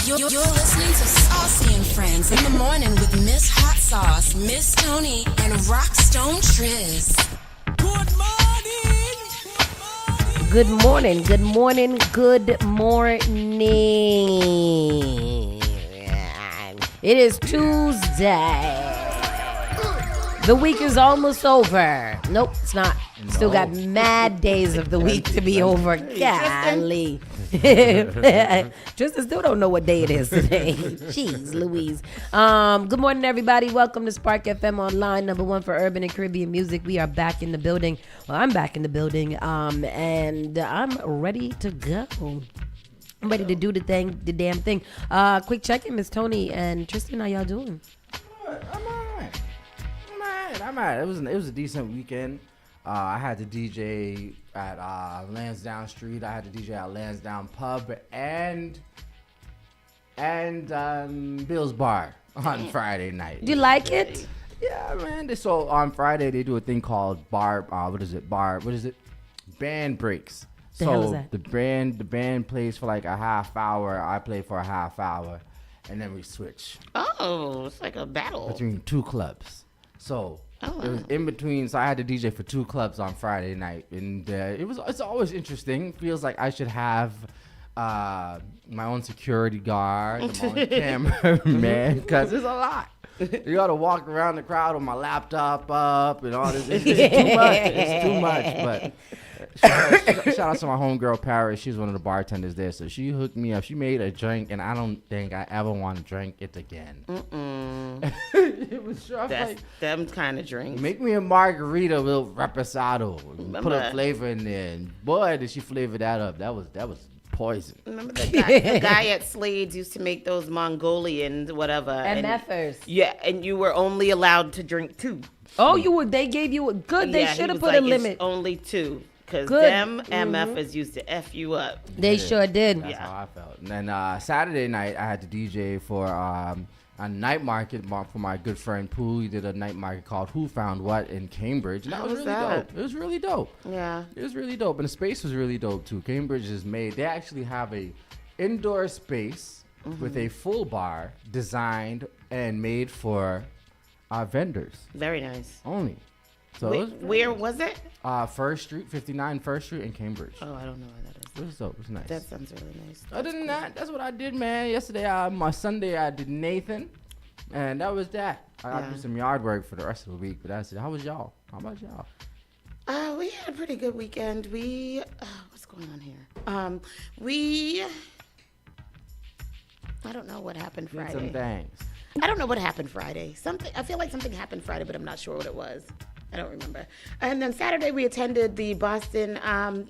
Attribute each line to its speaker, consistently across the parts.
Speaker 1: You're listening to Saucy and Friends in the morning with Miss Hot Sauce, Miss Tony, and Rockstone Tues.
Speaker 2: Good morning.
Speaker 3: Good morning, good morning, good morning. It is Tuesday. The week is almost over. Nope, it's not. Still got mad days of the week to be over. Golly. Tristan still don't know what day it is today. Jeez Louise. Good morning, everybody. Welcome to Spark FM Online, #1 for urban and Caribbean music. We are back in the building. Well, I'm back in the building, and I'm ready to go. I'm ready to do the damn thing. Quick check-in, Miss Tony and Tristan. How y'all doing?
Speaker 4: I'm all right. It was a decent weekend. I had to DJ at Lansdowne Street. I had to DJ at Lansdowne Pub and Bill's Bar on Friday night.
Speaker 3: Do you like it?
Speaker 4: Yeah, man. So on Friday they do a thing called band breaks.
Speaker 3: The hell is that?
Speaker 4: The band plays for like a half hour. I play for a half hour, and then we switch
Speaker 5: Oh, it's like a battle.
Speaker 4: between two clubs. So it was in between. So I had to DJ for two clubs on Friday night, and it's always interesting. Feels like I should have my own security guard, my own cameraman, because it's a lot. You gotta walk around the crowd with my laptop up and all this. It's too much. It's too much. But shout out to my homegirl Paris. She's one of the bartenders there, so she hooked me up. She made a drink, and I don't think I ever want to drink it again. It was rough.
Speaker 5: That's
Speaker 4: Like,
Speaker 5: them kind of drinks.
Speaker 4: make me a margarita with reposado. Put a flavor in there, and boy, did she flavor that up. That was poison.
Speaker 5: Remember the guy at Slade's used to make those Mongolians, whatever.
Speaker 3: MFers.
Speaker 5: Yeah, and you were only allowed to drink two.
Speaker 3: Oh, they gave you a good. They
Speaker 5: Yeah,
Speaker 3: should
Speaker 5: he
Speaker 3: have
Speaker 5: was
Speaker 3: put
Speaker 5: like,
Speaker 3: a limit.
Speaker 5: It's only two. Because
Speaker 3: Good.
Speaker 5: them MFers used to F you up.
Speaker 3: They sure did.
Speaker 4: That's how I felt. And then Saturday night, I had to DJ for a night market for my good friend Pooh. He did a night market called Who Found What in Cambridge. And that
Speaker 5: How
Speaker 4: was
Speaker 5: was
Speaker 4: really
Speaker 5: that?
Speaker 4: dope. It was really dope.
Speaker 5: Yeah.
Speaker 4: It was really dope. And the space was really dope, too. Cambridge is made. They actually have a indoor space with a full bar designed and made for vendors
Speaker 5: Very nice.
Speaker 4: only. So
Speaker 5: Where was it?
Speaker 4: First Street, 59 First Street in Cambridge.
Speaker 5: Oh, I don't know where that is.
Speaker 4: It was dope. It was nice.
Speaker 5: That sounds really nice.
Speaker 4: Other than that, that's what I did, man. Yesterday, my Sunday, I did Nathan, and that was that. I got to do some yard work for the rest of the week, but that's it. How was y'all? How about y'all?
Speaker 5: We had a pretty good weekend. What's going on here? I don't know what happened
Speaker 4: Did
Speaker 5: Friday.
Speaker 4: some things.
Speaker 5: I don't know what happened Friday. I feel like something happened Friday, but I'm not sure what it was. I don't remember. And then Saturday we attended the Boston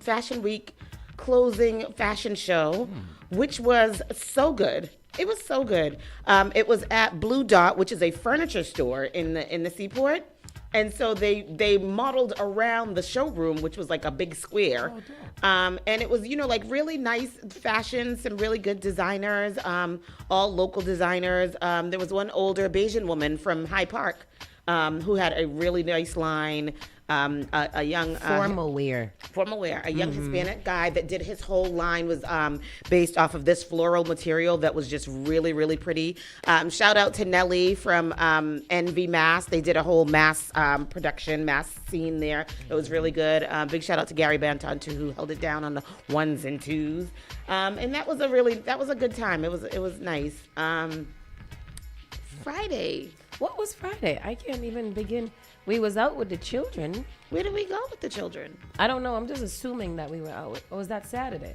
Speaker 5: Fashion Week closing fashion show, which was so good. It was so good. It was at Blue Dot, which is a furniture store in the Seaport. And so they modeled around the showroom, which was like a big square. And it was, like really nice fashion, some really good designers, all local designers. There was one older Bayesian woman from Hyde Park who had a really nice line. A young
Speaker 3: Formal wear.
Speaker 5: A young Hispanic guy that did his whole line was based off of this floral material that was just really, really pretty. Shout out to Nelly from Envy Mass. They did a whole mass production, mass scene there. It was really good. Big shout out to Gary Banton too, who held it down on the ones and twos. And that was a good time. It was nice. Friday.
Speaker 3: What was Friday? I can't even begin. We was out with the children.
Speaker 5: Where did we go with the children?
Speaker 3: I don't know. I'm just assuming that we were out. Or was that Saturday?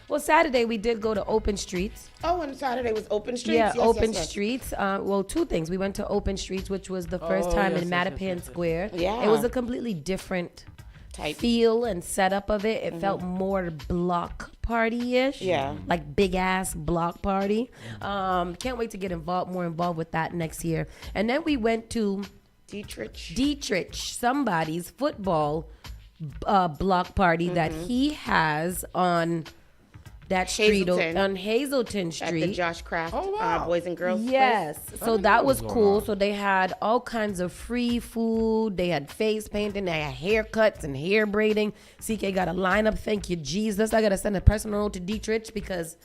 Speaker 3: Well, Saturday we did go to Open Streets.
Speaker 5: Oh, and Saturday was Open Streets?
Speaker 3: Yeah,
Speaker 5: Yes,
Speaker 3: Open
Speaker 5: yes.
Speaker 3: Streets. Well, two things. We went to Open Streets, which was the first time in Mattapan Square.
Speaker 5: Yeah.
Speaker 3: It was a completely different
Speaker 5: Type.
Speaker 3: feel and setup of it. It felt more block party-ish.
Speaker 5: Yeah.
Speaker 3: Like big ass block party. Can't wait to get more involved with that next year. And then we went to Dietrich, somebody's football block party that he has on that street on Hazelton Street.
Speaker 5: At the Josh Craft Boys and Girls
Speaker 3: Yes.
Speaker 5: place.
Speaker 3: So that was cool. So they had all kinds of free food. They had face painting. They had haircuts and hair braiding. CK got a lineup. Thank you, Jesus. I got to send a personal note to Dietrich because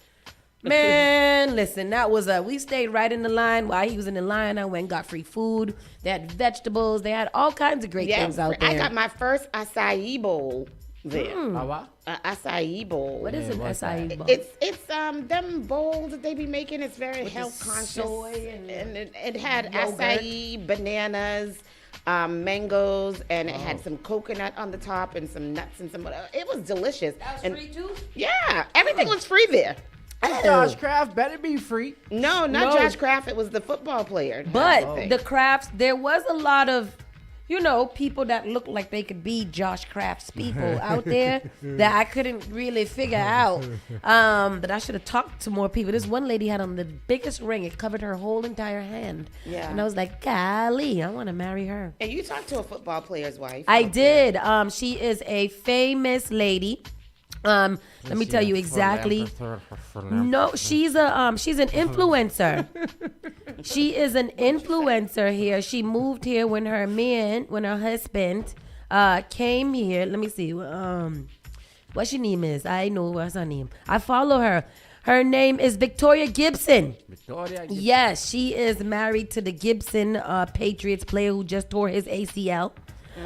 Speaker 3: Man, listen, that was we stayed right in the line. While he was in the line, I went and got free food. They had vegetables. They had all kinds of great things out there.
Speaker 5: I got my first acai bowl there.
Speaker 4: What?
Speaker 5: Acai bowl.
Speaker 3: What is an
Speaker 4: what's
Speaker 3: acai bowl?
Speaker 5: It's them bowls that they be making. It's very
Speaker 3: With the
Speaker 5: health conscious.
Speaker 3: soy
Speaker 5: And it had
Speaker 3: yogurt.
Speaker 5: acai, bananas, mangoes, and it had some coconut on the top and some nuts and some. It was delicious.
Speaker 3: That
Speaker 5: And
Speaker 3: was free too?
Speaker 5: yeah, everything was free there.
Speaker 4: Josh Kraft better be free.
Speaker 5: No, not
Speaker 3: No.
Speaker 5: Josh Kraft. It was the football player.
Speaker 3: But the crafts, there was a lot of, people that looked like they could be Josh Kraft's people out there that I couldn't really figure out. But I should have talked to more people. This one lady had on the biggest ring. It covered her whole entire hand.
Speaker 5: Yeah.
Speaker 3: And I was like, golly, I want to marry her.
Speaker 5: And you talked to a football player's wife.
Speaker 3: I did. She is a famous lady. Let me tell you exactly. No, she's an influencer. She is an influencer here. She moved here when her husband came here. Let me see. What her name is? I know what's her name. I follow her. Her name is Victoria Gibson. Yes, she is married to the Gibson Patriots player who just tore his ACL.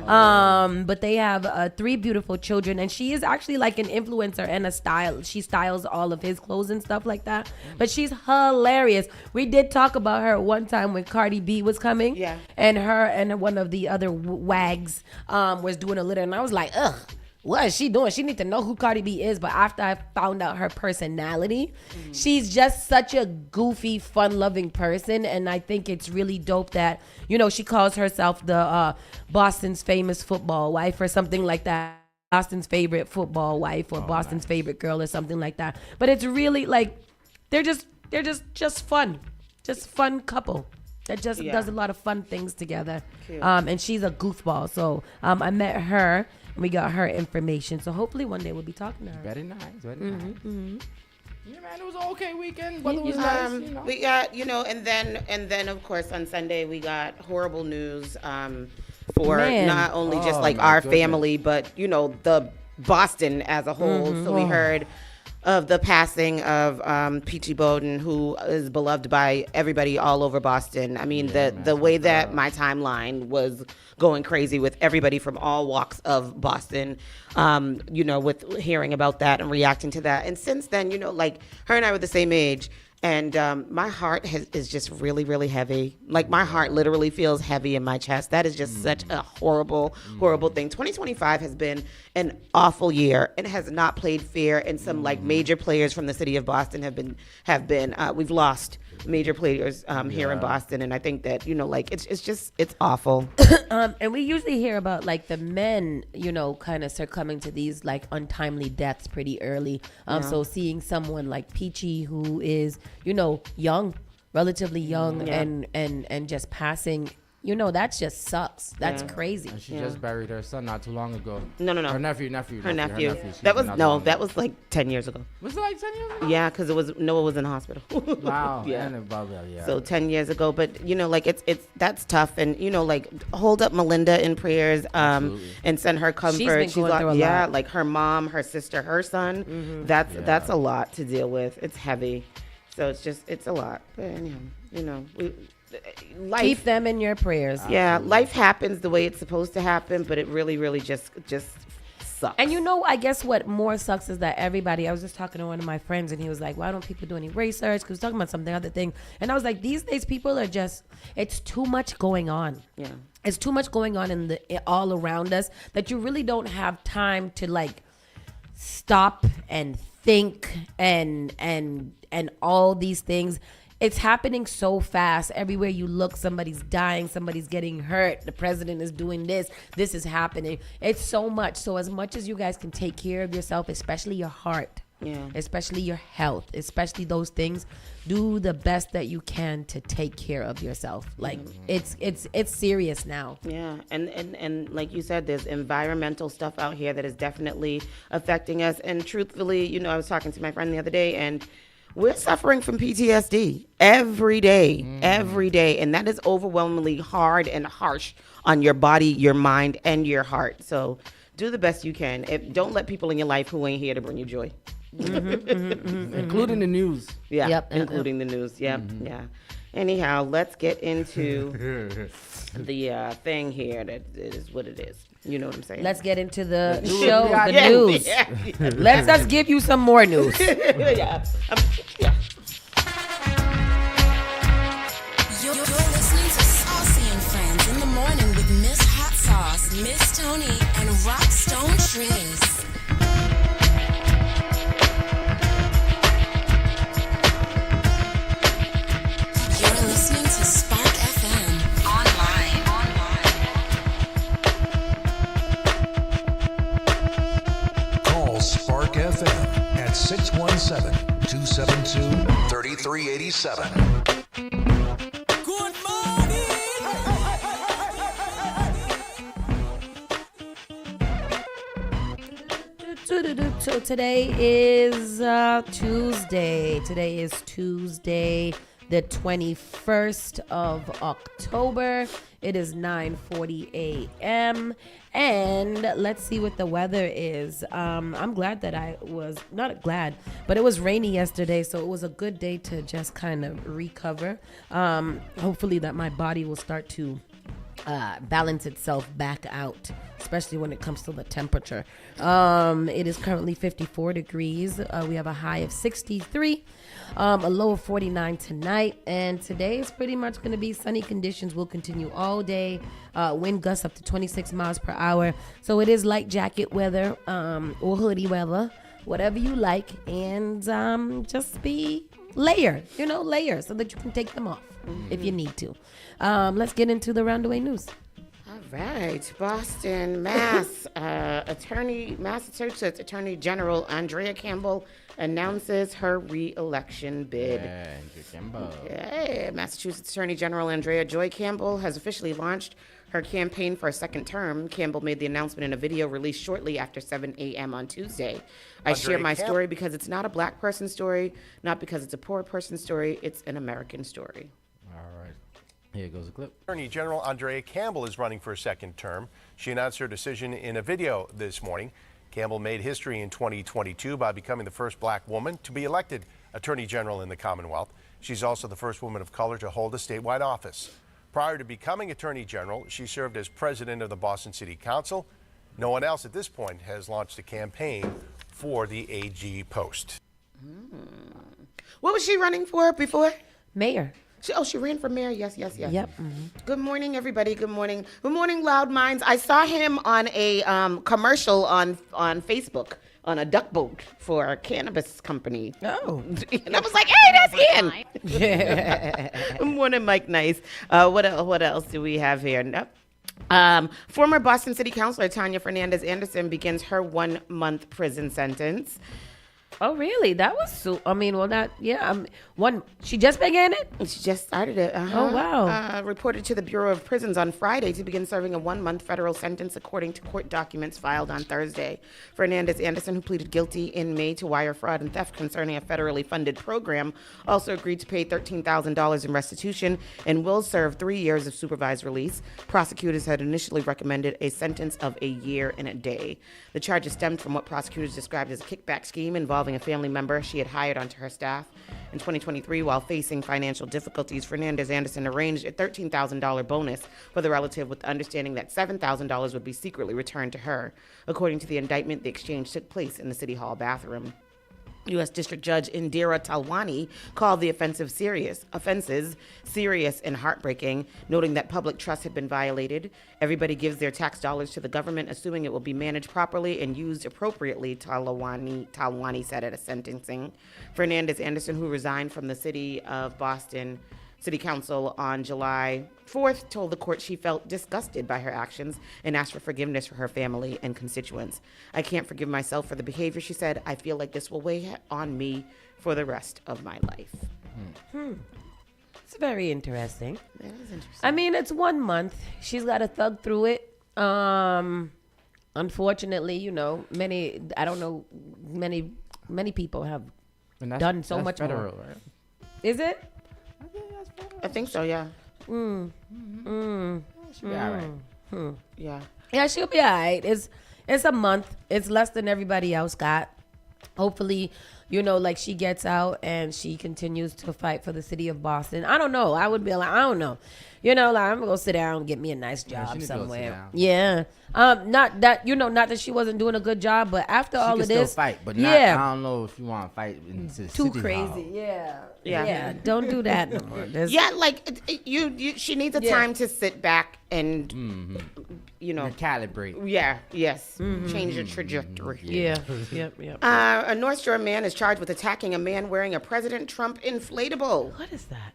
Speaker 3: But they have 3 beautiful children, and she is actually like an influencer and a style. She styles all of his clothes and stuff like that. But she's hilarious. We did talk about her one time when Cardi B was coming.
Speaker 5: Yeah.
Speaker 3: And her and one of the other wags was doing a litter, and I was like, ugh. What is she doing? She need to know who Cardi B is. But after I found out her personality, she's just such a goofy, fun-loving person. And I think it's really dope that, she calls herself the Boston's famous football wife or something like that. Boston's favorite football wife or Boston's favorite girl or something like that. But it's really like, they're just fun. Just fun couple that just does a lot of fun things together. And she's a goofball. So I met her. We got her information, so hopefully one day we'll be talking to her.
Speaker 4: Very nice, very nice. Yeah, man, it was an okay weekend. Weather was nice.
Speaker 5: We got, and then of course on Sunday we got horrible news for
Speaker 3: Man.
Speaker 5: not only just
Speaker 4: Oh,
Speaker 5: like
Speaker 4: my
Speaker 5: our
Speaker 4: goodness.
Speaker 5: family, but the Boston as a whole. So we heard of the passing of Peachy Bowden, who is beloved by everybody all over Boston. I mean, the way that my timeline was going crazy with everybody from all walks of Boston, with hearing about that and reacting to that. And since then, like her and I were the same age. And my heart is just really, really heavy. Like my heart literally feels heavy in my chest. That is just such a horrible, horrible thing. 2025 has been an awful year and has not played fair. And some like major players from the city of Boston have been. We've lost major players here in Boston, and I think that it's awful.
Speaker 3: And we usually hear about like the men, kind of succumbing to these like untimely deaths pretty early. So seeing someone like Peachy, who is young, relatively young, and just passing. That just sucks. That's crazy.
Speaker 4: And she just buried her son not too long ago.
Speaker 5: No.
Speaker 4: Her nephew.
Speaker 5: Her nephew.
Speaker 4: Excuse
Speaker 5: That
Speaker 4: me,
Speaker 5: was
Speaker 4: not too long ago.
Speaker 5: like 10 years ago.
Speaker 4: Was it like 10 years ago?
Speaker 5: Yeah, because Noah was in the hospital.
Speaker 4: Wow.
Speaker 5: Yeah.
Speaker 4: And yeah.
Speaker 5: So 10 years ago, but it's that's tough, and hold up Melinda in prayers, and send her comfort.
Speaker 3: She's been going through a lot.
Speaker 5: like her mom, her sister, her son. That's a lot to deal with. It's heavy, so it's a lot. But anyhow, life.
Speaker 3: Keep them in your prayers.
Speaker 5: Yeah, life happens the way it's supposed to happen, but it really, really just sucks.
Speaker 3: And I guess what more sucks is that everybody, I was just talking to one of my friends and he was like, why don't people do any research? Because talking about something other thing. And I was like, these days people are it's too much going on.
Speaker 5: Yeah.
Speaker 3: It's too much going on all around us that you really don't have time to like stop and think and all these things. It's happening so fast. Everywhere you look, somebody's dying, somebody's getting hurt. The president is doing this. This is happening. It's so much. So as much as you guys can take care of yourself, especially your heart, especially your health, especially those things, do the best that you can to take care of yourself. Like it's serious now.
Speaker 5: Yeah, and like you said, there's environmental stuff out here that is definitely affecting us. And truthfully, I was talking to my friend the other day, and we're suffering from PTSD every day, and that is overwhelmingly hard and harsh on your body, your mind, and your heart. So do the best you can. Don't let people in your life who ain't here to bring you joy.
Speaker 4: including the news.
Speaker 5: Yeah,
Speaker 3: Yep,
Speaker 5: including the news. Yep, yeah. Anyhow, let's get into the thing here that is what it is. You know what I'm saying?
Speaker 3: Let's get into the
Speaker 4: news.
Speaker 3: show,
Speaker 4: Yeah,
Speaker 3: the
Speaker 5: yeah,
Speaker 3: news.
Speaker 5: yeah.
Speaker 3: Let's just give you some more news.
Speaker 5: yeah. Yeah.
Speaker 1: You're listening to Saucy and Friends in the morning with Miss Hot Sauce, Miss Tony, and Rockstone Triz. You're listening to Spark FM online.
Speaker 6: Call Spark FM at 617-272-3387.
Speaker 2: Good morning.
Speaker 3: So today is Tuesday. Today is Tuesday, the 21st of October. It is 9:40 a.m. And let's see what the weather is. I'm glad that not glad, but it was rainy yesterday, so it was a good day to just kind of recover. Hopefully that my body will start to balance itself back out, especially when it comes to the temperature. It is currently 54 degrees. We have a high of 63, a low of 49 tonight. And today is pretty much going to be sunny conditions. Will continue all day. Wind gusts up to 26 miles per hour. So it is light jacket weather or hoodie weather, whatever you like. And just be layer so that you can take them off if you need to. Let's get into the roundaway news.
Speaker 5: All right, Boston, Mass. Massachusetts Attorney General Andrea Campbell announces her re-election bid. Okay. Massachusetts Attorney General Andrea Joy Campbell has officially launched her campaign for a second term. Campbell made the announcement in a video released shortly after 7 a.m. on Tuesday. I share my story because it's not a black person's story, not because it's a poor person's story. It's an American story.
Speaker 4: All right. Here goes a clip.
Speaker 7: Attorney General Andrea Campbell is running for a second term. She announced her decision in a video this morning. Campbell made history in 2022 by becoming the first black woman to be elected Attorney General in the Commonwealth. She's also the first woman of color to hold a statewide office. Prior to becoming Attorney General, she served as president of the Boston City Council. No one else at this point has launched a campaign for the AG post.
Speaker 5: What was she running for before?
Speaker 3: Mayor.
Speaker 5: She ran for mayor. Yes.
Speaker 3: Yep.
Speaker 5: Good morning, everybody. Good morning. Good morning, Loud Minds. I saw him on a commercial on Facebook on a duck boat for a cannabis company.
Speaker 3: Oh.
Speaker 5: And I was like, hey, that's him. Good morning, Mike Nice. What else do we have here? Nope. Former Boston City Councilor Tanya Fernandez Anderson begins her 1-month prison sentence.
Speaker 3: Oh, really? That was she just began it?
Speaker 5: She just started it.
Speaker 3: Oh, wow.
Speaker 5: Reported to the Bureau of Prisons on Friday to begin serving a 1-month federal sentence, according to court documents filed on Thursday. Fernandez Anderson, who pleaded guilty in May to wire fraud and theft concerning a federally funded program, also agreed to pay $13,000 in restitution and will serve 3 years of supervised release. Prosecutors had initially recommended a sentence of a year and a day. The charges stemmed from what prosecutors described as a kickback scheme involving a family member she had hired onto her staff. In 2023, while facing financial difficulties, Fernandez Anderson arranged a $13,000 bonus for the relative with the understanding that $7,000 would be secretly returned to her. According to the indictment, the exchange took place in the City Hall bathroom. U.S. District Judge Indira Talwani called the offenses serious and heartbreaking, noting that public trust had been violated. Everybody gives their tax dollars to the government, assuming it will be managed properly and used appropriately, Talwani said at a sentencing. Fernandez Anderson, who resigned from the City of Boston City Council on July 4th, told the court she felt disgusted by her actions and asked for forgiveness for her family and constituents. I can't forgive myself for the behavior, she said. I feel like this will weigh on me for the rest of my life.
Speaker 3: It's very interesting.
Speaker 5: That is interesting.
Speaker 3: I mean, it's 1 month. She's got to thug through it. Unfortunately, many people have
Speaker 4: And
Speaker 3: done so
Speaker 4: that's
Speaker 3: much
Speaker 4: federal,
Speaker 3: more.
Speaker 4: right?
Speaker 3: Is it?
Speaker 5: I think so, yeah.
Speaker 4: Should be all right.
Speaker 5: Yeah.
Speaker 3: Yeah, she'll be all right. It's a month. It's less than everybody else got. hopefully, like she gets out and she continues to fight for the city of Boston. I don't know. I would be like, I don't know. Like I'm gonna go sit down and get me a nice job
Speaker 4: she need to go sit
Speaker 3: somewhere.
Speaker 4: down.
Speaker 3: Yeah. Not that not that she wasn't doing a good job, but after all
Speaker 4: She
Speaker 3: of
Speaker 4: can
Speaker 3: this,
Speaker 4: still fight, but
Speaker 3: yeah,
Speaker 4: not, I don't know if you want to fight into the
Speaker 3: too
Speaker 4: city
Speaker 3: crazy.
Speaker 4: hall.
Speaker 3: Yeah. Don't do that no more.
Speaker 5: Yeah, like she needs a time to sit back and
Speaker 4: Calibrate.
Speaker 5: change your trajectory.
Speaker 3: Yeah. Yep.
Speaker 5: A North Shore man is charged with attacking a man wearing a President Trump inflatable.
Speaker 3: What is that?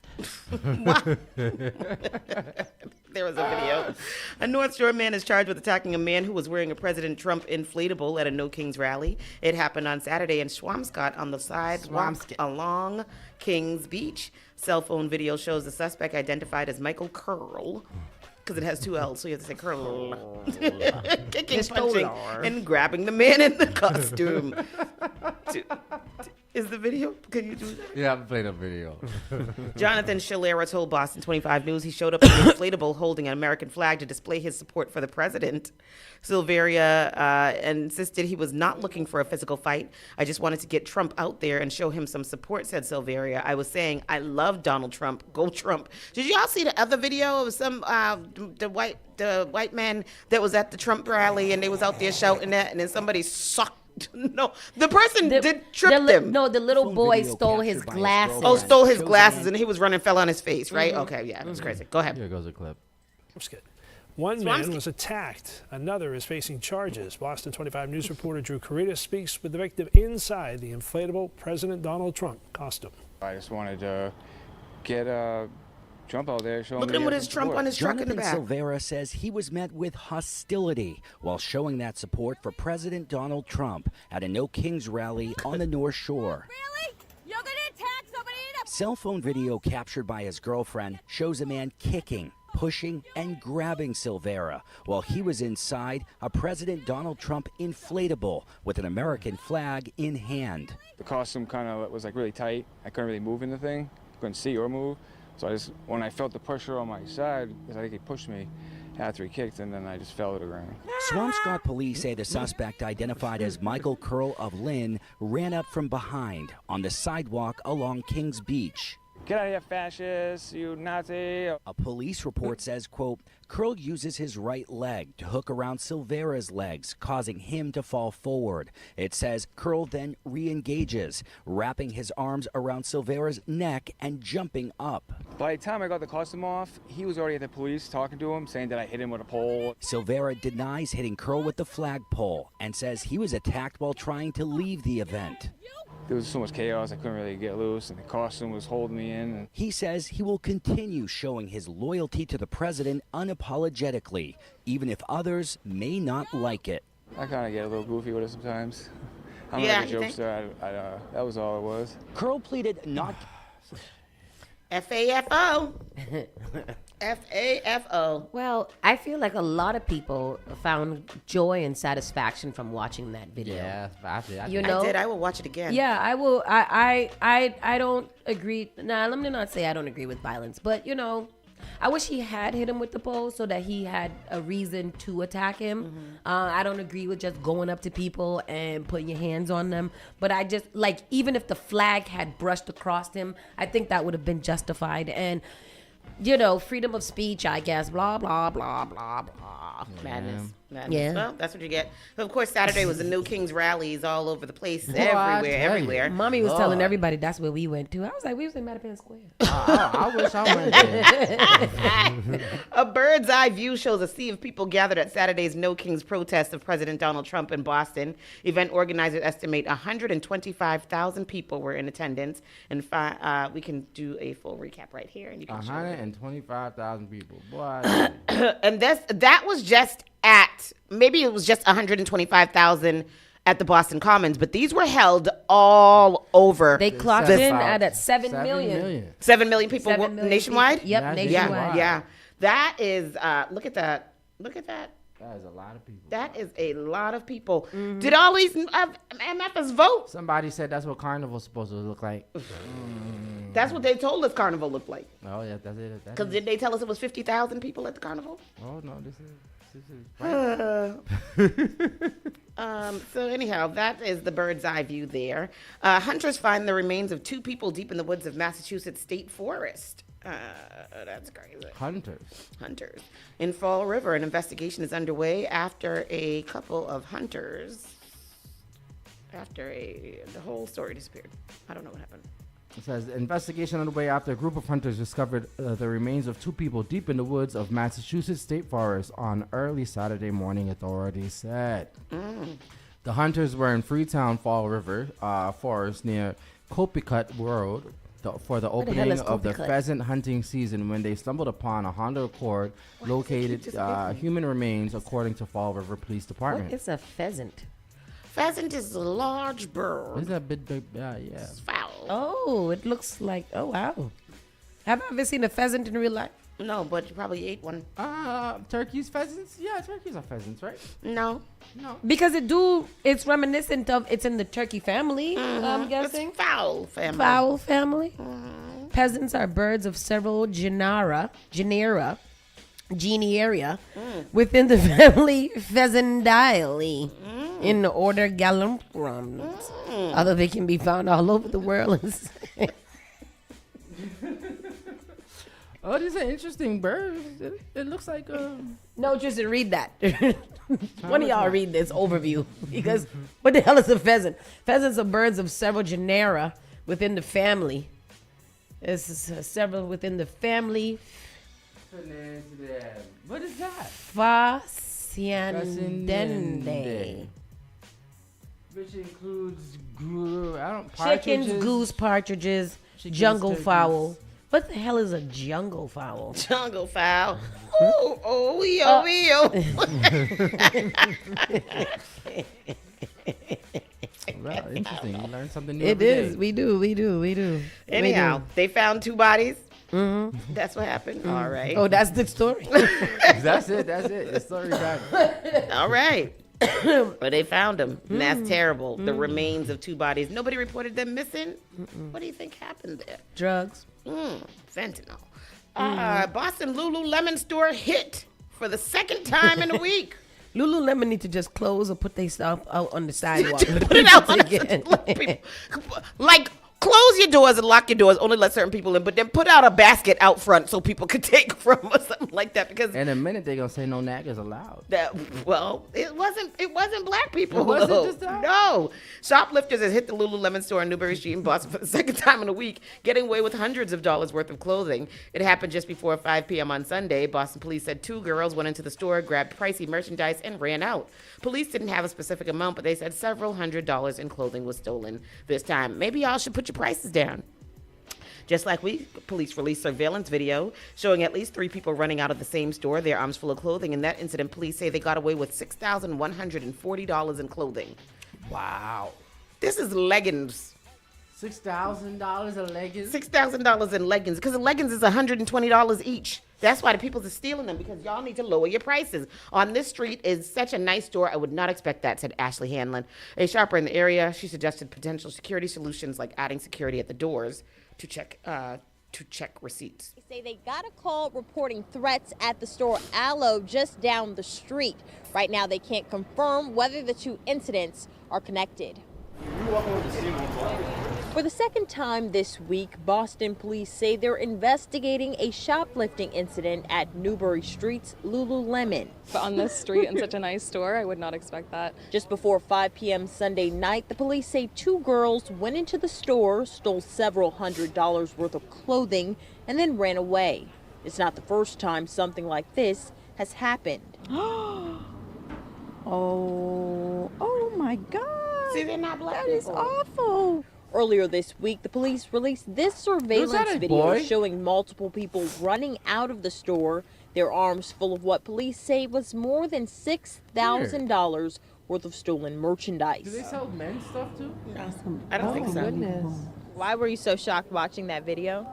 Speaker 5: There was a video. A North Shore man is charged with attacking a man who was wearing a President Trump inflatable at a No Kings rally. It happened on Saturday in Swampscott on the sidewalk along Kings Beach. Cell phone video shows the suspect identified as Michael Curl, because it has two L's, so you have to say Curl. Kicking, punching, and grabbing the man in the costume. Is the video? Can you do that?
Speaker 4: Yeah, I'm playing a video.
Speaker 5: Jonathan Shillera told Boston 25 News he showed up in an inflatable holding an American flag to display his support for the president. Silveria insisted he was not looking for a physical fight. I just wanted to get Trump out there and show him some support, said Silveria. I was saying, I love Donald Trump. Go Trump. Did y'all see the other video of some the white man that was at the Trump rally and they was out there shouting that, and then somebody sucked? No, the person did trip them.
Speaker 3: No, the little boy stole his glasses.
Speaker 5: Oh, stole his glasses, and he was running, fell on his face, right? Okay, yeah, it was crazy. Go ahead.
Speaker 4: Here goes a clip.
Speaker 2: One man was attacked. Another is facing charges. Boston 25 News reporter Drew Carita speaks with the victim inside the inflatable President Donald Trump costume.
Speaker 8: I just wanted to get Trump out there showing
Speaker 5: Look at him with his Trump on his truck in the back.
Speaker 9: Silvera says he was met with hostility while showing that support for President Donald Trump at a No Kings rally on the North Shore.
Speaker 10: Really? You're gonna attack somebody?
Speaker 9: Cell phone video captured by his girlfriend shows a man kicking, pushing, and grabbing Silvera while he was inside a President Donald Trump inflatable with an American flag in hand.
Speaker 8: The costume kind of was like really tight. I couldn't really move in the thing. Couldn't see or move. So when I felt the pressure on my side, because I think he pushed me after he kicked, and then I just fell to the ground.
Speaker 9: Swampscott police say the suspect, identified as Michael Curl of Lynn, ran up from behind on the sidewalk along Kings Beach.
Speaker 8: Get out of here, fascist, you Nazi.
Speaker 9: A police report says, quote, Curl uses his right leg to hook around Silvera's legs, causing him to fall forward. It says Curl then re-engages, wrapping his arms around Silvera's neck and jumping up.
Speaker 8: By the time I got the costume off, he was already at the police talking to him, saying that I hit him with a pole.
Speaker 9: Silvera denies hitting Curl with the flagpole and says he was attacked while trying to leave the event.
Speaker 8: There was so much chaos, I couldn't really get loose, and the costume was holding me in.
Speaker 9: He says he will continue showing his loyalty to the president unapologetically, even if others may not like it.
Speaker 8: I kind of get a little goofy with it sometimes. I'm like a jokester. That was all it was.
Speaker 9: Curl pleaded not...
Speaker 5: F-A-F-O. F-A-F-O.
Speaker 3: Well, I feel like a lot of people found joy and satisfaction from watching that video.
Speaker 4: Yeah, I
Speaker 5: did. I will watch it again.
Speaker 3: Yeah, I will. I don't agree. Nah, let me not say I don't agree with violence, but I wish he had hit him with the pole so that he had a reason to attack him.
Speaker 5: Mm-hmm.
Speaker 3: I don't agree with just going up to people and putting your hands on them. But I just, even if the flag had brushed across him, I think that would have been justified. And, freedom of speech, I guess, blah, blah, blah, blah, blah.
Speaker 5: Madness.
Speaker 3: Yeah.
Speaker 5: Well, that's what you get. Of course, Saturday was the No Kings rallies all over the place, everywhere.
Speaker 3: Mommy was telling everybody that's where we went to. I was like, we was in Mattapan Square.
Speaker 4: I wish I went there.
Speaker 5: A bird's eye view shows a sea of people gathered at Saturday's No Kings protest of President Donald Trump in Boston. Event organizers estimate 125,000 people were in attendance. And we can do a full recap right here. And you can
Speaker 4: 125,000 people. Boy.
Speaker 5: And that was just maybe it was just 125,000 at the Boston Commons, but these were held all over.
Speaker 3: They clocked in at 7 million.
Speaker 5: 7 million people nationwide?
Speaker 3: Yep, nationwide.
Speaker 5: Yeah. That is, look at that.
Speaker 4: That is a lot of people.
Speaker 5: That is a lot of people. Mm-hmm. Did all these MFers vote?
Speaker 4: Somebody said that's what Carnival's supposed to look like.
Speaker 5: That's what they told us Carnival looked like.
Speaker 4: Oh, yeah, that's it.
Speaker 5: Because did they tell us it was 50,000 people at the Carnival?
Speaker 4: Oh, no, this is...
Speaker 5: So anyhow, that is the bird's eye view there. Hunters find the remains of 2 people deep in the woods of Massachusetts State Forest. That's crazy. Hunters. In Fall River, an investigation is underway after a couple of hunters, the whole story disappeared. I don't know what happened.
Speaker 4: It says, investigation underway after a group of hunters discovered the remains of 2 people deep in the woods of Massachusetts State Forest on early Saturday morning, authorities said. The hunters were in Freetown Fall River Forest near Copicut Road for the opening of the pheasant hunting season when they stumbled upon a Honda Accord located human remains, according to Fall River Police Department.
Speaker 3: What is a pheasant?
Speaker 5: Pheasant is a large bird.
Speaker 4: It's a bit big, yeah.
Speaker 5: It's foul.
Speaker 3: Oh, it looks like, oh, wow. Have you ever seen a pheasant in real life?
Speaker 5: No, but you probably ate one.
Speaker 4: Turkeys, pheasants? Yeah, turkeys are pheasants, right?
Speaker 5: No.
Speaker 3: Because it's reminiscent of, it's in the turkey family, I'm guessing.
Speaker 5: It's fowl family.
Speaker 3: Fowl family. Peasants are birds of several genera within the family Pheasantile in the order Galumprums. Although they can be found all over the world.
Speaker 4: Oh, these are interesting birds. It looks like
Speaker 3: No, just to read that. One of y'all read this overview, because what the hell is a pheasant? Pheasants are birds of several genera within the family. This is several within the family.
Speaker 4: What is that?
Speaker 3: Phasiandendae.
Speaker 4: Which includes
Speaker 3: Chickens, goose, partridges, jungle fowl. What the hell is a jungle fowl?
Speaker 5: Jungle fowl. Yo.
Speaker 4: Well, interesting. You learn something new.
Speaker 3: It is. We do.
Speaker 5: Anyhow, they found 2 bodies. Mm-hmm. That's what happened. Mm-hmm. All right.
Speaker 3: Oh, that's the story.
Speaker 4: That's it. The story back.
Speaker 5: All right. But they found them. And that's terrible. The remains of 2 bodies. Nobody reported them missing. What do you think happened there?
Speaker 3: Drugs.
Speaker 5: Fentanyl. Boston Lululemon store hit for the 2nd time in a week.
Speaker 3: Lululemon need to just close or put their stuff out on the sidewalk.
Speaker 5: Put it out on the like, close your doors and lock your doors. Only let certain people in, but then put out a basket out front so people could take from or something like that. Because
Speaker 4: in a minute they're gonna say no naggers allowed.
Speaker 5: It wasn't black people.
Speaker 4: It wasn't just that?
Speaker 5: No, shoplifters has hit the Lululemon store on Newbury Street in Boston for the 2nd time in a week, getting away with hundreds of dollars worth of clothing. It happened just before 5 p.m. on Sunday. Boston police said 2 girls went into the store, grabbed pricey merchandise, and ran out. Police didn't have a specific amount, but they said several $100s in clothing was stolen this time. Maybe y'all should put your prices down. Just like police released surveillance video showing at least 3 people running out of the same store, their arms full of clothing. In that incident, police say they got away with $6,140 in clothing.
Speaker 4: Wow.
Speaker 5: This is leggings.
Speaker 4: $6,000 in leggings?
Speaker 5: $6,000 in leggings, because the leggings is $120 each. That's why the people are stealing them, because y'all need to lower your prices. On this street is such a nice store. I would not expect that, said Ashley Hanlon. A shopper in the area, she suggested potential security solutions like adding security at the doors to check receipts.
Speaker 11: They say they got a call reporting threats at the store Aloe just down the street. Right now, they can't confirm whether the 2 incidents are connected. For the 2nd time this week, Boston police say they're investigating a shoplifting incident at Newbury Street's Lululemon.
Speaker 12: But on this street in such a nice store, I would not expect that.
Speaker 11: Just before 5 p.m. Sunday night, the police say 2 girls went into the store, stole several $100s worth of clothing, and then ran away. It's not the first time something like this has happened.
Speaker 13: Oh my God.
Speaker 5: See, they're not black
Speaker 13: people. That is awful.
Speaker 11: Earlier this week, the police released this surveillance video showing multiple people running out of the store, their arms full of what police say was more than $6,000 worth of stolen merchandise.
Speaker 4: Do they sell men's stuff too?
Speaker 5: No, I don't think so.
Speaker 13: Goodness.
Speaker 11: Why were you so shocked watching that video?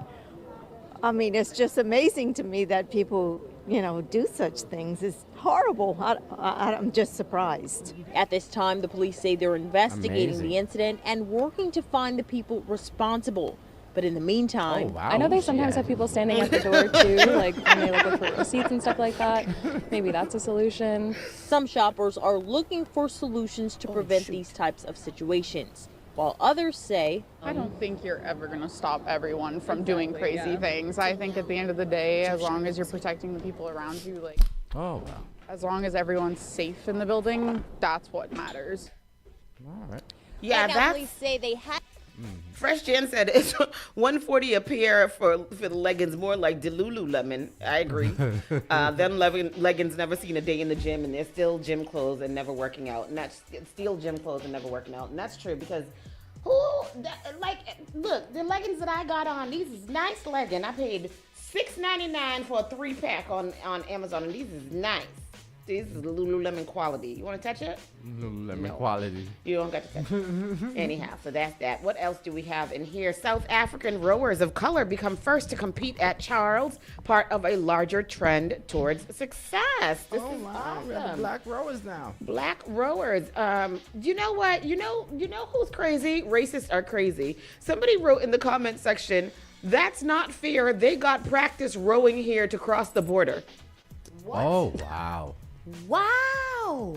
Speaker 13: I mean, it's just amazing to me that people, do such things. It's horrible. I'm just surprised.
Speaker 11: At this time, the police say they're investigating the incident and working to find the people responsible. But in the meantime,
Speaker 12: I know they sometimes have people standing at the door too, like when they look for receipts and stuff like that. Maybe that's a solution.
Speaker 11: Some shoppers are looking for solutions to prevent these types of situations, while others say,
Speaker 14: I don't think you're ever going to stop everyone from doing crazy things. I think at the end of the day, as long as you're protecting the people around you, like, as long as everyone's safe in the building, that's what matters.
Speaker 4: All right.
Speaker 5: Yeah, that's...
Speaker 11: police say they had...
Speaker 5: Fresh Jen said it's $140 a pair for the leggings, more like Lululemon. I agree. Them leggings never seen a day in the gym, and they're still gym clothes and never working out. And that's still gym clothes and never working out. And that's true because look, the leggings that I got on, these is nice leggings. I paid $6.99 for a 3-pack on Amazon, and these is nice. This is Lululemon quality. You want to touch it?
Speaker 4: Lululemon quality.
Speaker 5: You don't got to touch it. Anyhow, so that's that. What else do we have in here? South African rowers of color become first to compete at Charles, part of a larger trend towards success. This is awesome.
Speaker 4: We have black rowers now.
Speaker 5: Black rowers. You know what? You know who's crazy? Racists are crazy. Somebody wrote in the comment section, "That's not fair. They got practice rowing here to cross the border."
Speaker 4: What? Oh, wow.
Speaker 3: Wow.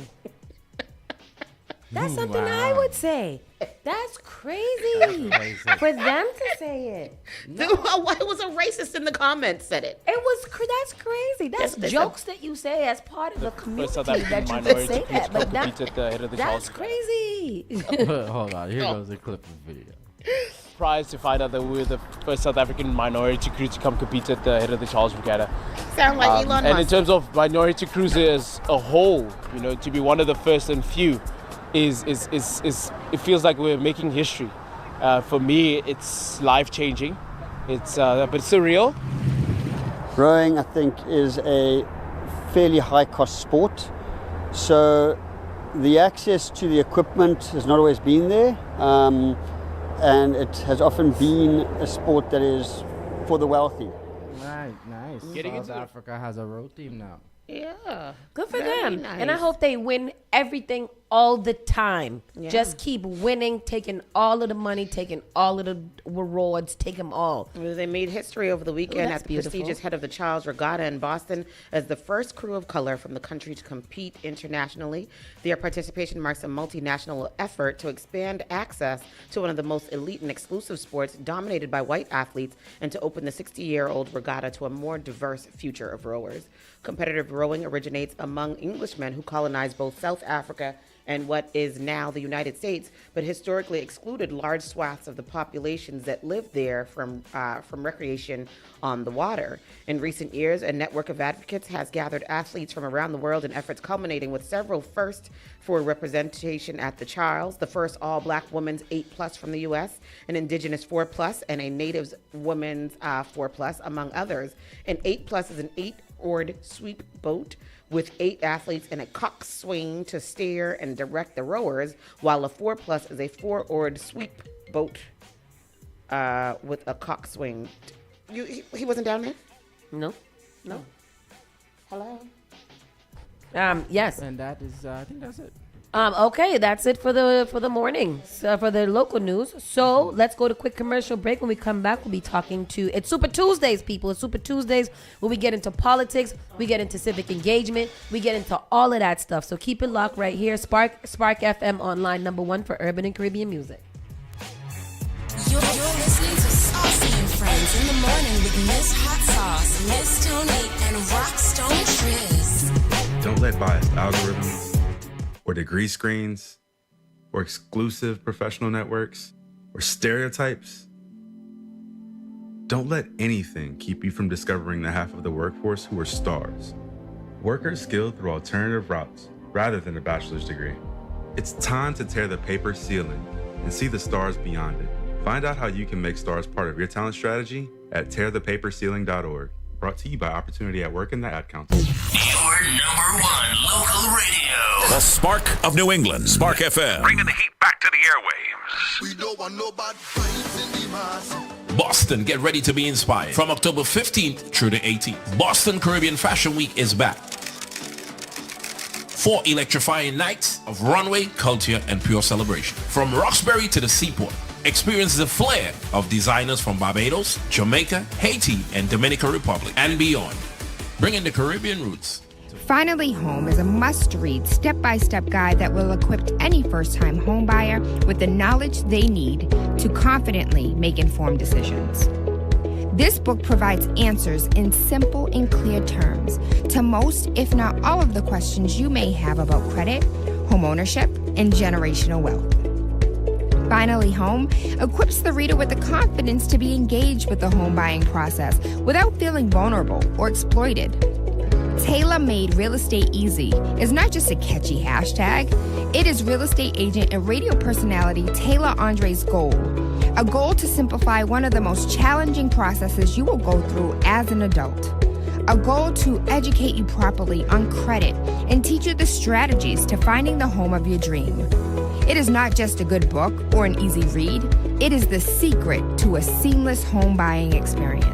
Speaker 3: That's something I would say. That's crazy. For them to say it.
Speaker 5: It was a racist in the comments said it.
Speaker 3: That's crazy. That's jokes that you say as part of the community that you
Speaker 8: minority
Speaker 3: say that. But
Speaker 8: that's
Speaker 3: crazy.
Speaker 4: Hold on. Here goes a clip of video.
Speaker 8: Surprised to find out that we were the first South African minority crew to come compete at the head of the Charles Regatta.
Speaker 5: Sound like Elon Musk.
Speaker 8: And in terms of minority crews as a whole, to be one of the first and few, is it feels like we're making history. For me, it's life-changing. It's a bit surreal.
Speaker 15: Rowing, I think, is a fairly high-cost sport, so the access to the equipment has not always been there. And it has often been a sport that is for the wealthy.
Speaker 4: Right, nice. South Africa has a row team now.
Speaker 5: Yeah.
Speaker 3: Good for them. Nice. And I hope they win everything all the time. Yeah. Just keep winning, taking all of the money, taking all of the rewards, take them all.
Speaker 5: They made history over the weekend at the prestigious head of the Charles Regatta in Boston as the first crew of color from the country to compete internationally. Their participation marks a multinational effort to expand access to one of the most elite and exclusive sports dominated by white athletes and to open the 60-year-old regatta to a more diverse future of rowers. Competitive rowing originates among Englishmen who colonized both South Africa and what is now the United States, but historically excluded large swaths of the populations that lived there from recreation on the water. In recent years, a network of advocates has gathered athletes from around the world in efforts culminating with several firsts for representation at the Charles, the first all-black women's 8+ from the U.S., an indigenous 4+, and a native women's 4+, among others. An 8+ is an 8-oared sweep boat with 8 athletes in a coxswain to steer and direct the rowers, while a 4+ is a 4-oared sweep boat with a coxswain. He wasn't down there?
Speaker 3: No.
Speaker 5: Hello?
Speaker 3: Yes.
Speaker 4: And that is, I think that's it.
Speaker 3: Okay, that's it for the morning, for the local news. So let's go to quick commercial break. When we come back, we'll be talking to, it's Super Tuesdays, people. It's Super Tuesdays where we get into politics, we get into civic engagement, we get into all of that stuff. So keep it locked right here. Spark FM Online, #1 for urban and Caribbean music.
Speaker 1: You're listening to Saucy and Friends in the morning with Miss Hot Sauce, Miss Tony, and Rockstone Triz.
Speaker 16: Don't let biased algorithms or degree screens or exclusive professional networks or stereotypes. Don't let anything keep you from discovering the half of the workforce who are stars. Workers skilled through alternative routes rather than a bachelor's degree. It's time to tear the paper ceiling and see the stars beyond it. Find out how you can make stars part of your talent strategy at tearthepaperceiling.org. Brought to you by Opportunity at Work and the Ad Council.
Speaker 6: Your #1 local radio.
Speaker 17: The Spark of New England. Spark FM.
Speaker 6: Bringing the heat back to the airwaves. We don't want nobody fights in the mass.
Speaker 17: Boston, get ready to be inspired. From October 15th through the 18th, Boston Caribbean Fashion Week is back. 4 electrifying nights of runway, culture, and pure celebration. From Roxbury to the seaport, Experience the flair of designers from Barbados, Jamaica, Haiti, and Dominican Republic, and beyond. Bringing the Caribbean roots.
Speaker 18: Finally Home is a must-read, step-by-step guide that will equip any first-time homebuyer with the knowledge they need to confidently make informed decisions. This book provides answers in simple and clear terms to most, if not all, of the questions you may have about credit, homeownership, and generational wealth. Finally Home equips the reader with the confidence to be engaged with the home buying process without feeling vulnerable or exploited. Tailor-made Real Estate Easy is not just a catchy hashtag. It is real estate agent and radio personality Taylor Andre's goal. A goal to simplify one of the most challenging processes you will go through as an adult. A goal to educate you properly on credit and teach you the strategies to finding the home of your dream. It is not just a good book or an easy read. It is the secret to a seamless home buying experience.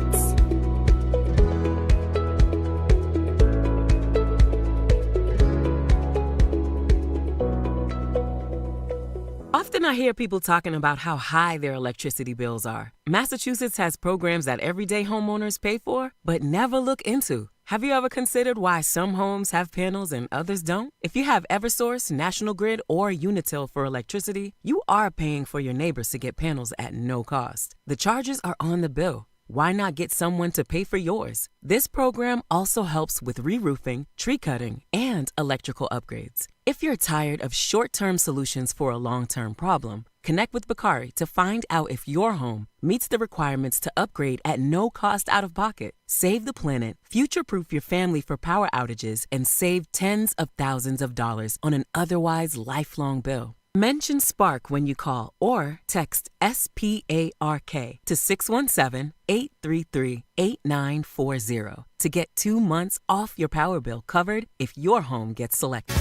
Speaker 19: Often I hear people talking about how high their electricity bills are. Massachusetts has programs that everyday homeowners pay for, but never look into. Have you ever considered why some homes have panels and others don't? If you have Eversource, National Grid, or Unitil for electricity, you are paying for your neighbors to get panels at no cost. The charges are on the bill. Why not get someone to pay for yours? This program also helps with re-roofing, tree cutting, and electrical upgrades. If you're tired of short-term solutions for a long-term problem, connect with Bakari to find out if your home meets the requirements to upgrade at no cost out of pocket. Save the planet, future-proof your family for power outages, and save tens of thousands of dollars on an otherwise lifelong bill. Mention Spark when you call or text SPARK to 617-833-8940 to get 2 months off your power bill covered if your home gets selected.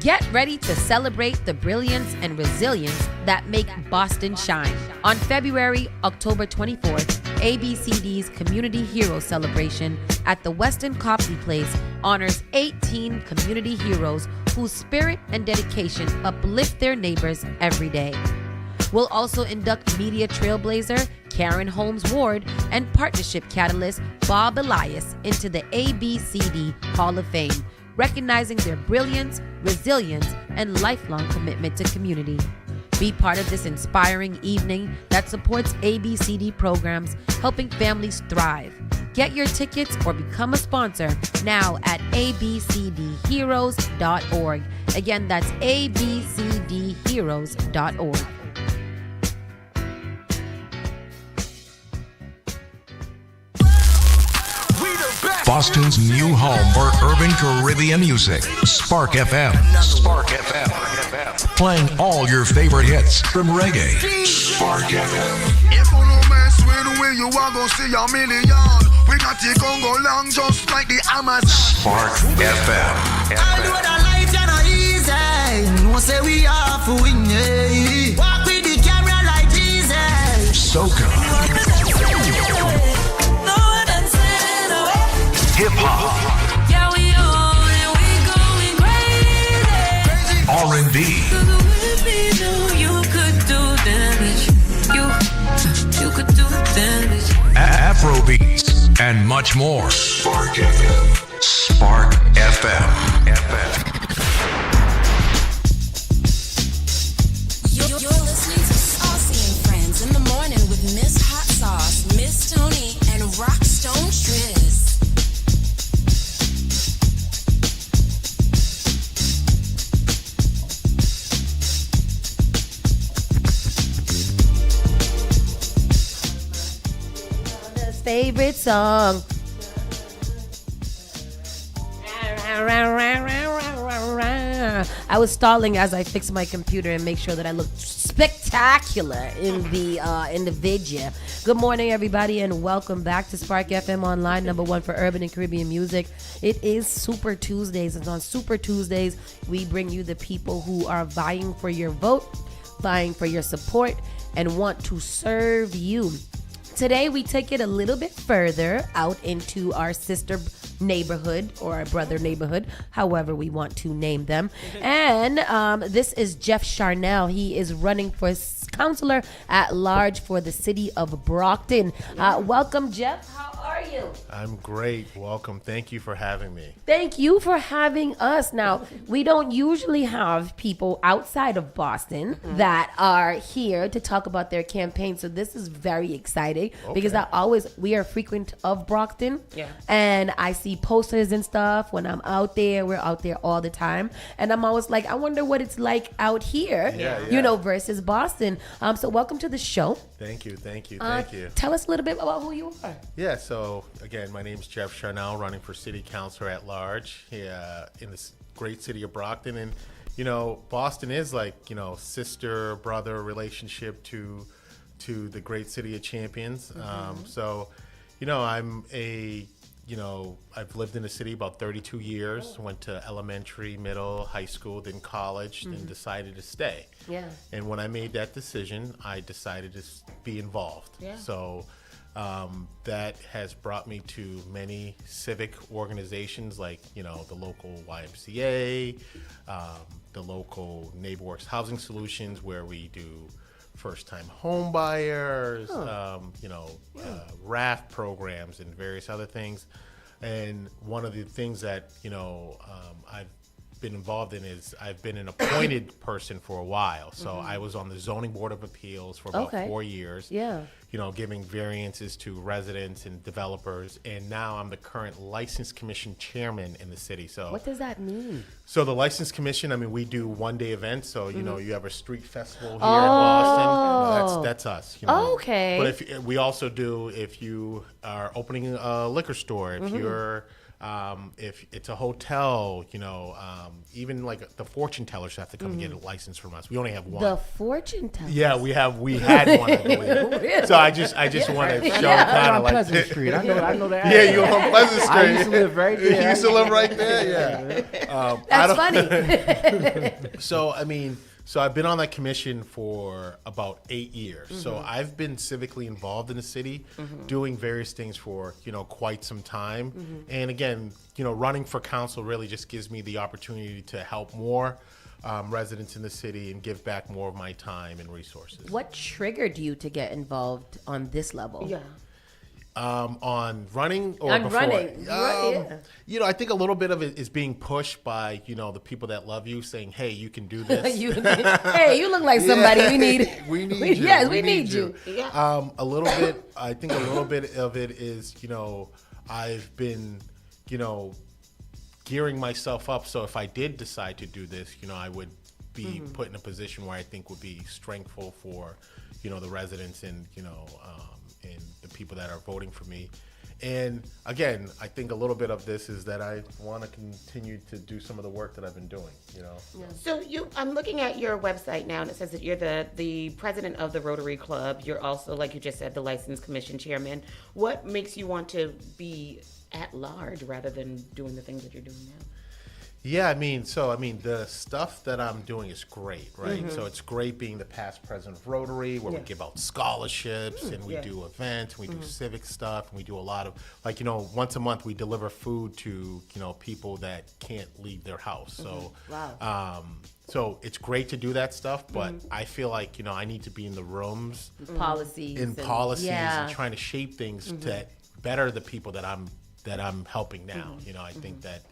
Speaker 3: Get ready to celebrate the brilliance and resilience that make Boston shine. On October 24th, ABCD's Community Hero Celebration at the Westin Copley Place honors 18 community heroes whose spirit and dedication uplift their neighbors every day. We'll also induct media trailblazer Karen Holmes Ward and partnership catalyst Bob Elias into the ABCD Hall of Fame, recognizing their brilliance, resilience, and lifelong commitment to community. Be part of this inspiring evening that supports ABCD programs, helping families thrive. Get your tickets or become a sponsor now at abcdheroes.org. Again, that's abcdheroes.org.
Speaker 20: Boston's new home for urban Caribbean music. Spark FM. Spark FM. Playing all your favorite hits from reggae. Spark FM.
Speaker 6: If you no mess with we, you are gonna see a million. We got it gon' go long just like the Amazon.
Speaker 20: Spark FM.
Speaker 21: I do the life you know easy. No say we are for win. Walk with the camera like Jesus.
Speaker 20: Soca. Hip hop.
Speaker 1: Yeah, we on and we going crazy.
Speaker 20: R&B.
Speaker 1: You could do damage. You could do damage.
Speaker 20: Afrobeats and much more. Spark FM. Spark FM.
Speaker 1: You're listening to Saucy and Friends in the morning with Miss Hot Sauce, Miss Tony, and Rockstone Triz.
Speaker 3: Favorite song. I was stalling as I fixed my computer and make sure that I looked spectacular in the video. Good morning, everybody, and welcome back to Spark FM Online, #1 for urban and Caribbean music. It is Super Tuesdays, and on Super Tuesdays, we bring you the people who are vying for your vote, vying for your support, and want to serve you. Today, we take it a little bit further out into our sister neighborhood or our brother neighborhood, however we want to name them. And this is Jeff Charnel. He is running for counselor at large for the city of Brockton. Welcome, Jeff. How are you?
Speaker 7: I'm great. Welcome. Thank you for having me.
Speaker 3: Thank you for having us. Now, we don't usually have people outside of Boston that are here to talk about their campaign, so this is very exciting because we are frequent of Brockton, and I see posters and stuff when I'm out there. We're out there all the time, and I'm always like, I wonder what it's like out here, versus Boston. So welcome to the show.
Speaker 7: Thank you.
Speaker 3: Tell us a little bit about who you are.
Speaker 7: Yeah, so again, my name is Jeff Charnell, running for city councilor at large in this great city of Brockton. And, Boston is like, sister, brother relationship to the great city of Champions. So, I've lived in the city about 32 years, went to elementary, middle, high school, then college, then decided to stay.
Speaker 3: Yeah.
Speaker 7: And when I made that decision, I decided to be involved.
Speaker 3: Yeah.
Speaker 7: So that has brought me to many civic organizations like, the local YMCA, the local NeighborWorks Housing Solutions, where we do first-time home buyers, raft programs and various other things. And one of the things that, I've been involved in is I've been an appointed person for a while. So I was on the Zoning Board of Appeals for about 4 years.
Speaker 3: Yeah.
Speaker 7: Giving variances to residents and developers. And now I'm the current License Commission chairman in the city. So
Speaker 3: what does that mean?
Speaker 7: So the License Commission, we do one-day events. So, you have a street festival here in Boston. That's us.
Speaker 3: Okay.
Speaker 7: But if you are opening a liquor store, if you're if it's a hotel, even like the fortune tellers have to come and get a license from us. We only have one.
Speaker 3: The fortune tellers.
Speaker 7: Yeah, we had one, I believe.
Speaker 3: Really?
Speaker 7: So I just want to show kind of like
Speaker 4: Pleasant Street. I know that.
Speaker 7: Yeah, you're on Pleasant Street.
Speaker 4: I used to live right there.
Speaker 7: You used to live right there. Yeah.
Speaker 3: That's funny.
Speaker 7: So I've been on that commission for about 8 years. So I've been civically involved in the city, doing various things for, quite some time. And again, running for council really just gives me the opportunity to help more residents in the city and give back more of my time and resources.
Speaker 3: What triggered you to get involved on this level?
Speaker 5: Yeah.
Speaker 7: On running or
Speaker 3: on
Speaker 7: before?
Speaker 3: Running.
Speaker 7: I think a little bit of it is being pushed by, the people that love you saying, hey, you can do this.
Speaker 3: Hey, you look like somebody we need.
Speaker 7: We need you.
Speaker 3: Yes, we need you.
Speaker 5: Yeah.
Speaker 7: A little bit, I think a little bit of it is, I've been, gearing myself up. So if I did decide to do this, I would be put in a position where I think would be strengthful for, the residents and, and the people that are voting for me. And again, I think a little bit of this is that I want to continue to do some of the work that I've been doing,
Speaker 3: Yeah.
Speaker 5: So I'm looking at your website now, and it says that you're the president of the Rotary Club. You're also, like you just said, the License Commission chairman. What makes you want to be at large rather than doing the things that you're doing now?
Speaker 7: Yeah, the stuff that I'm doing is great, right? So it's great being the past president of Rotary, where we give out scholarships and we do events, and we do civic stuff, and we do a lot of, once a month we deliver food to, people that can't leave their house. So, so it's great to do that stuff, but I feel like, I need to be in the rooms,
Speaker 3: policies,
Speaker 7: and trying to shape things to better the people that I'm helping now. I think that.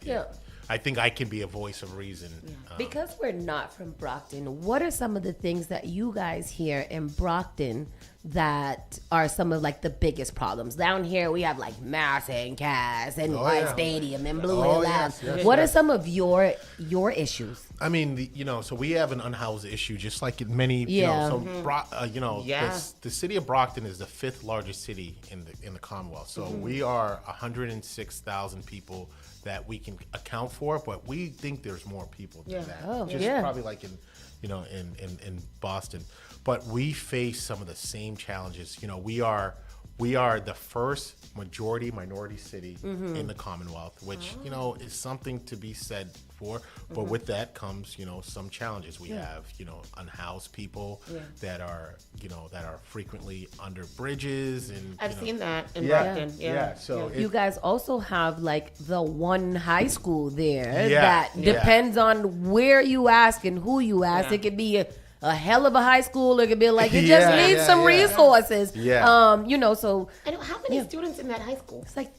Speaker 7: I think I can be a voice of reason.
Speaker 3: Because we're not from Brockton, what are some of the things that you guys hear in Brockton that are some of like the biggest problems? Down here we have like Mass and Cass and White Stadium and Blue Hill Labs. What are some of your issues?
Speaker 7: So we have an unhoused issue, just like in many. The city of Brockton is the 5th largest city in the Commonwealth. So we are 106,000 people that we can account for, but we think there's more people than that. Probably like in Boston. But we face some of the same challenges. We are the first majority minority city in the Commonwealth, which is something to be said for. But with that comes some challenges. We have unhoused people that are frequently under bridges, and
Speaker 5: I've seen that in Brockton.
Speaker 7: So
Speaker 3: you guys also have like the one high school there that depends on where you ask and who you ask. It could be a hell of a high school. It could be like, it just needs some resources.
Speaker 5: Yeah.
Speaker 3: You know, so.
Speaker 5: And how many students in that high school?
Speaker 3: It's like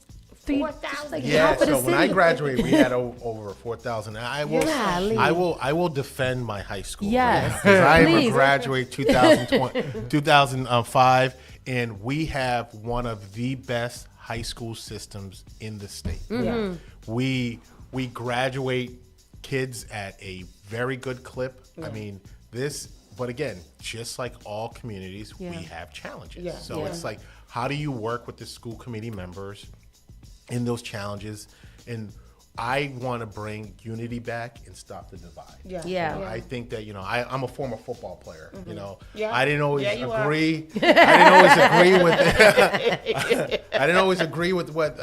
Speaker 5: 4,000.
Speaker 7: Yeah, so when I graduated, we had over 4,000. I will defend my high school.
Speaker 3: Yes.
Speaker 7: Because I graduated 2005, and we have one of the best high school systems in the state.
Speaker 5: Mm-hmm.
Speaker 7: We graduate kids at a very good clip. I mean, but again, just like all communities, we have challenges. So it's like, how do you work with the school committee members in those challenges? And I want to bring unity back and stop the divide. I think that, I'm a former football player. I didn't always agree. I didn't always agree with what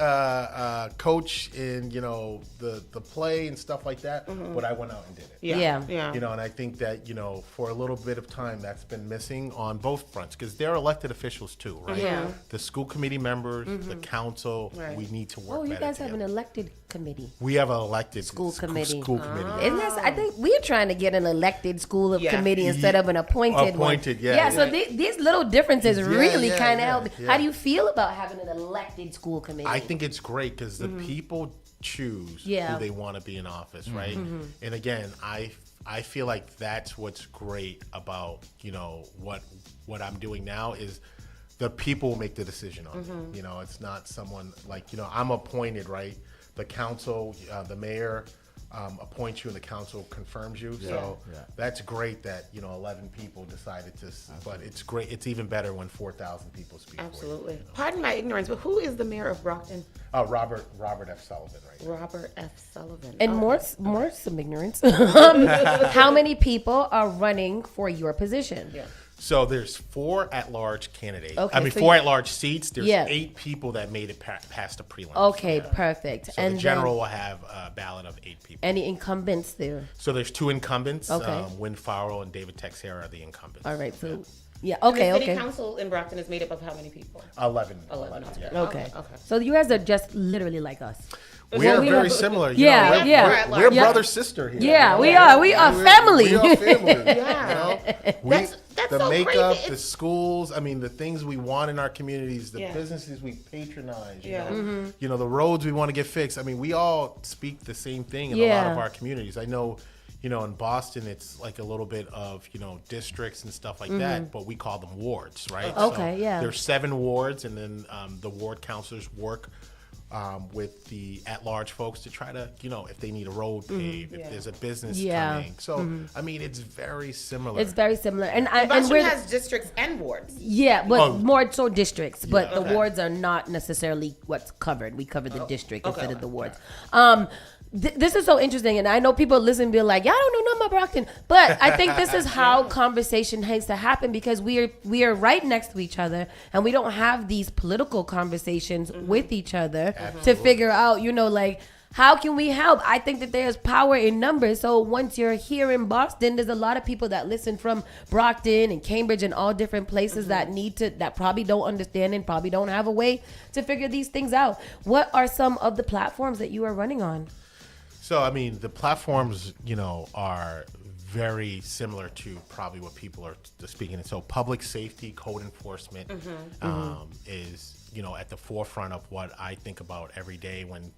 Speaker 7: coach and the play and stuff like that. But I went out and did it. And I think that for a little bit of time that's been missing on both fronts, because they're elected officials too, right? The school committee members, the council, we need to work.
Speaker 3: Oh, you
Speaker 7: better
Speaker 3: guys
Speaker 7: together.
Speaker 3: have an elected committee.
Speaker 7: We have an elected
Speaker 3: school committee.
Speaker 7: Isn't
Speaker 3: I think we're trying to get an elected school committee instead of an appointed one. So these little differences really kind of help. How do you feel about having an elected school committee?
Speaker 7: I think it's great because the people choose who they want to be in office, right? And again, I feel like that's what's great about what I'm doing now is the people make the decision on it. It's not someone like I'm appointed, right? The council, the mayor appoints you, and the council confirms you. So that's great that 11 people decided to. But it's great. It's even better when 4,000 people speak.
Speaker 5: Absolutely. Pardon my ignorance, but who is the mayor of Brockton?
Speaker 7: Robert F. Sullivan, right?
Speaker 5: Robert F. Sullivan.
Speaker 3: And more some ignorance. How many people are running for your position?
Speaker 7: So there's 4 at-large candidates.
Speaker 3: Okay,
Speaker 7: I mean, 4 at-large seats. There's 8 people that made it past the prelims.
Speaker 3: Okay, perfect.
Speaker 7: So the general will have a ballot of 8 people.
Speaker 3: Any incumbents there?
Speaker 7: So there's 2 incumbents.
Speaker 3: Okay.
Speaker 7: Win Farrell and David Texera are the incumbents.
Speaker 3: All right. So the
Speaker 5: city council in Brockton is made up of how many people?
Speaker 7: 11.
Speaker 3: Okay. So you guys are just literally like us.
Speaker 7: We are very similar. We're brother sister here.
Speaker 3: Yeah, we are. We are family.
Speaker 7: We are family. The
Speaker 5: so
Speaker 7: makeup,
Speaker 5: crazy.
Speaker 7: the schools. I mean, the things we want in our communities, the businesses we patronize. The roads we want to get fixed. I mean, we all speak the same thing in a lot of our communities. I know. In Boston, it's like a little bit of, districts and stuff like that, but we call them wards, right?
Speaker 3: Okay,
Speaker 7: so there's 7 wards, and then the ward counselors work with the at-large folks to try to, if they need a road paved, if there's a business coming. So, I mean, it's very similar.
Speaker 3: It's very similar. And
Speaker 5: Boston has districts and wards.
Speaker 3: Yeah, but more so districts. But the wards are not necessarily what's covered. We cover the district instead of the wards. This is so interesting, and I know people listen and be like, "Yeah, I don't know nothing about Brockton," but I think this is how conversation has to happen because we are right next to each other, and we don't have these political conversations with each other to figure out, how can we help? I think that there's power in numbers. So once you're here in Boston, there's a lot of people that listen from Brockton and Cambridge and all different places that probably don't understand and probably don't have a way to figure these things out. What are some of the platforms that you are running on?
Speaker 7: So, I mean, the platforms, are very similar to probably what people are speaking. So public safety, code enforcement is, at the forefront of what I think about every day when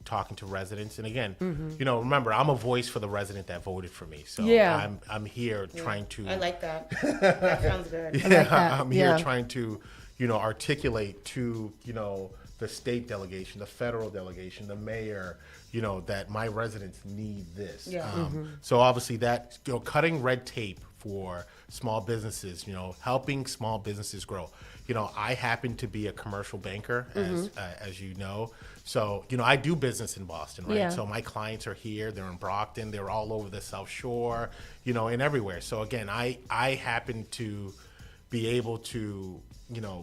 Speaker 7: talking to residents. And again, remember, I'm a voice for the resident that voted for me. So I'm here trying to.
Speaker 5: I like that. That sounds good.
Speaker 7: I'm here trying to, articulate to, the state delegation, the federal delegation, the mayor, that my residents need this. So obviously that, cutting red tape for small businesses, helping small businesses grow. I happen to be a commercial banker, as you know. So, I do business in Boston, right?
Speaker 3: Yeah.
Speaker 7: So my clients are here, they're in Brockton, they're all over the South Shore, and everywhere. So again, I happen to be able to,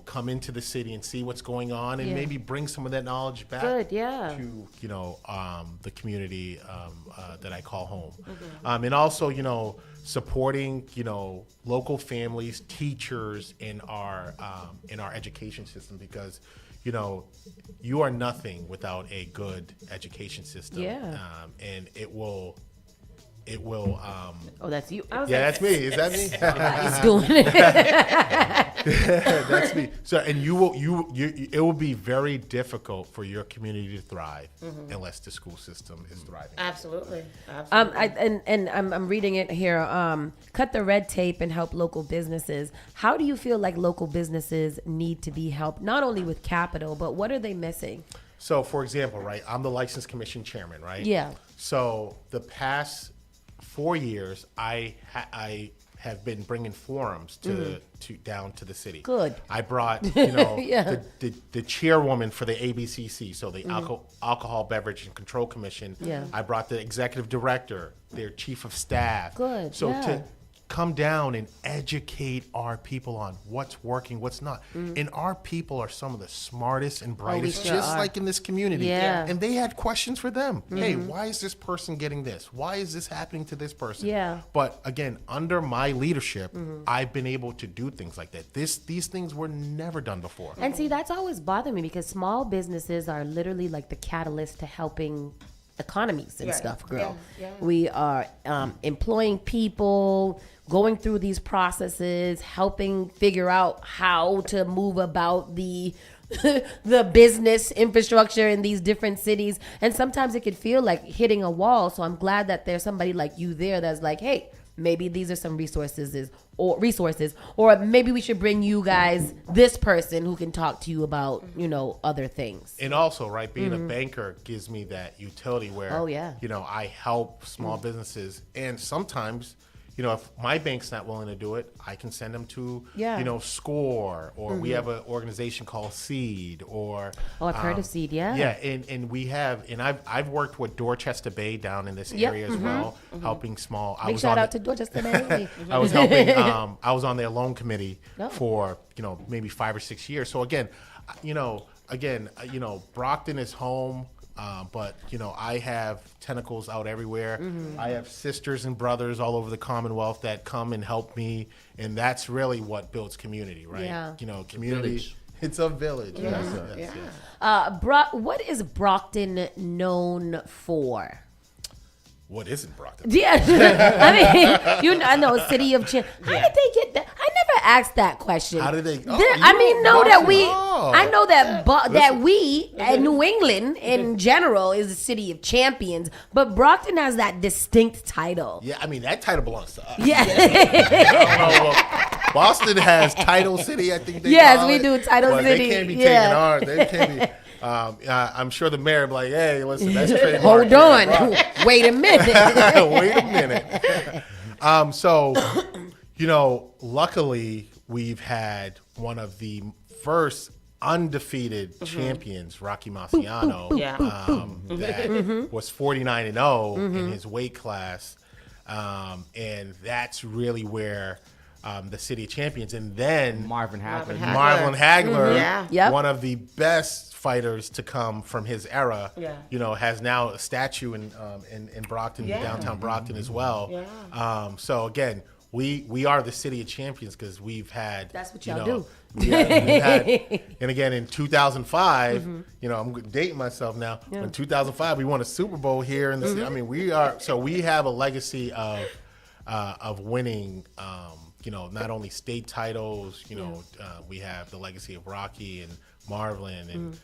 Speaker 7: come into the city and see what's going on and maybe bring some of that knowledge back to, the community that I call home. And also, supporting, local families, teachers in our education system because, you are nothing without a good education system. And it will it will.
Speaker 3: Oh, that's you.
Speaker 7: Yeah, that's me. Is that me?
Speaker 3: He's doing it.
Speaker 7: That's me. So, and it will be very difficult for your community to thrive unless the school system is thriving.
Speaker 5: Absolutely.
Speaker 3: I'm reading it here. Cut the red tape and help local businesses. How do you feel like local businesses need to be helped, not only with capital, but what are they missing?
Speaker 7: So, for example, right, I'm the License Commission Chairman, right?
Speaker 3: Yeah.
Speaker 7: So the past 4 years, I have been bringing forums to down to the city.
Speaker 3: Good.
Speaker 7: I brought the chairwoman for the ABCC, so the
Speaker 3: Mm-hmm.
Speaker 7: Alcohol Beverage and Control Commission.
Speaker 3: Yeah.
Speaker 7: I brought the executive director, their chief of staff.
Speaker 3: Good,
Speaker 7: So
Speaker 3: yeah.
Speaker 7: to come down and educate our people on what's working, what's not. And our people are some of the smartest and brightest,
Speaker 3: sure
Speaker 7: just
Speaker 3: are.
Speaker 7: like in this community.
Speaker 3: Yeah.
Speaker 7: And they had questions for them. Hey, why is this person getting this? Why is this happening to this person?
Speaker 3: Yeah.
Speaker 7: But again, under my leadership, I've been able to do things like that. These things were never done before.
Speaker 3: And see, that's always bothered me because small businesses are literally like the catalyst to helping economies and stuff, girl.
Speaker 5: Yeah.
Speaker 3: We are employing people, going through these processes, helping figure out how to move about the the business infrastructure in these different cities. And sometimes it could feel like hitting a wall. So I'm glad that there's somebody like you there that's like, hey, maybe these are some resources, or maybe we should bring you guys this person who can talk to you about, other things.
Speaker 7: And also, right, being a banker gives me that utility where,
Speaker 3: Oh, yeah.
Speaker 7: I help small businesses. And sometimes, if my bank's not willing to do it, I can send them to, SCORE, or we have an organization called Seed, or
Speaker 3: Oh, I've heard of Seed, yeah.
Speaker 7: Yeah, and we have, and I've worked with Dorchester Bay down in this area as well, helping small.
Speaker 3: Big shout out to Dorchester Bay.
Speaker 7: I was helping. I was on their loan committee
Speaker 3: Oh.
Speaker 7: for maybe 5 or 6 years. So again, Brockton is home. But I have tentacles out everywhere. I have sisters and brothers all over the Commonwealth that come and help me, and that's really what builds community, right?
Speaker 3: Yeah.
Speaker 7: Community.
Speaker 4: Village.
Speaker 7: It's a village.
Speaker 5: Yeah.
Speaker 7: Yes.
Speaker 3: What is Brockton known for?
Speaker 7: What isn't Brockton?
Speaker 3: Yeah, I mean, I know, city of How did they get that? I never asked that question.
Speaker 7: How did they?
Speaker 3: I know that we in New England in general is the city of champions, but Brockton has that distinct title.
Speaker 7: Yeah, I mean that title belongs to us.
Speaker 3: Yeah.
Speaker 7: I don't know. Boston has Title City, I think they
Speaker 3: Yes,
Speaker 7: call
Speaker 3: we
Speaker 7: it,
Speaker 3: do Title
Speaker 7: but
Speaker 3: City.
Speaker 7: They can't be
Speaker 3: Yeah.
Speaker 7: taking ours. They can't be. I'm sure the mayor will be like, hey, listen, that's trademark.
Speaker 3: Hold on. Wait a minute.
Speaker 7: Wait a minute. So, luckily, we've had one of the first undefeated champions, Rocky Marciano, that was 49-0 in his weight class. And that's really where the city of champions. And then
Speaker 4: Marvin Hagler.
Speaker 7: Marvin Hagler,
Speaker 3: Yep.
Speaker 7: one of the best fighters to come from his era, has now a statue in Brockton, downtown Brockton as well.
Speaker 5: Yeah.
Speaker 7: So again, we are the city of champions because we've had.
Speaker 3: That's what y'all do.
Speaker 7: We've had, and again in 2005, I'm dating myself now.
Speaker 3: Yeah.
Speaker 7: In 2005, we won a Super Bowl here in the city. I mean, we have a legacy of winning. Not only state titles, we have the legacy of Rocky and Marvin and,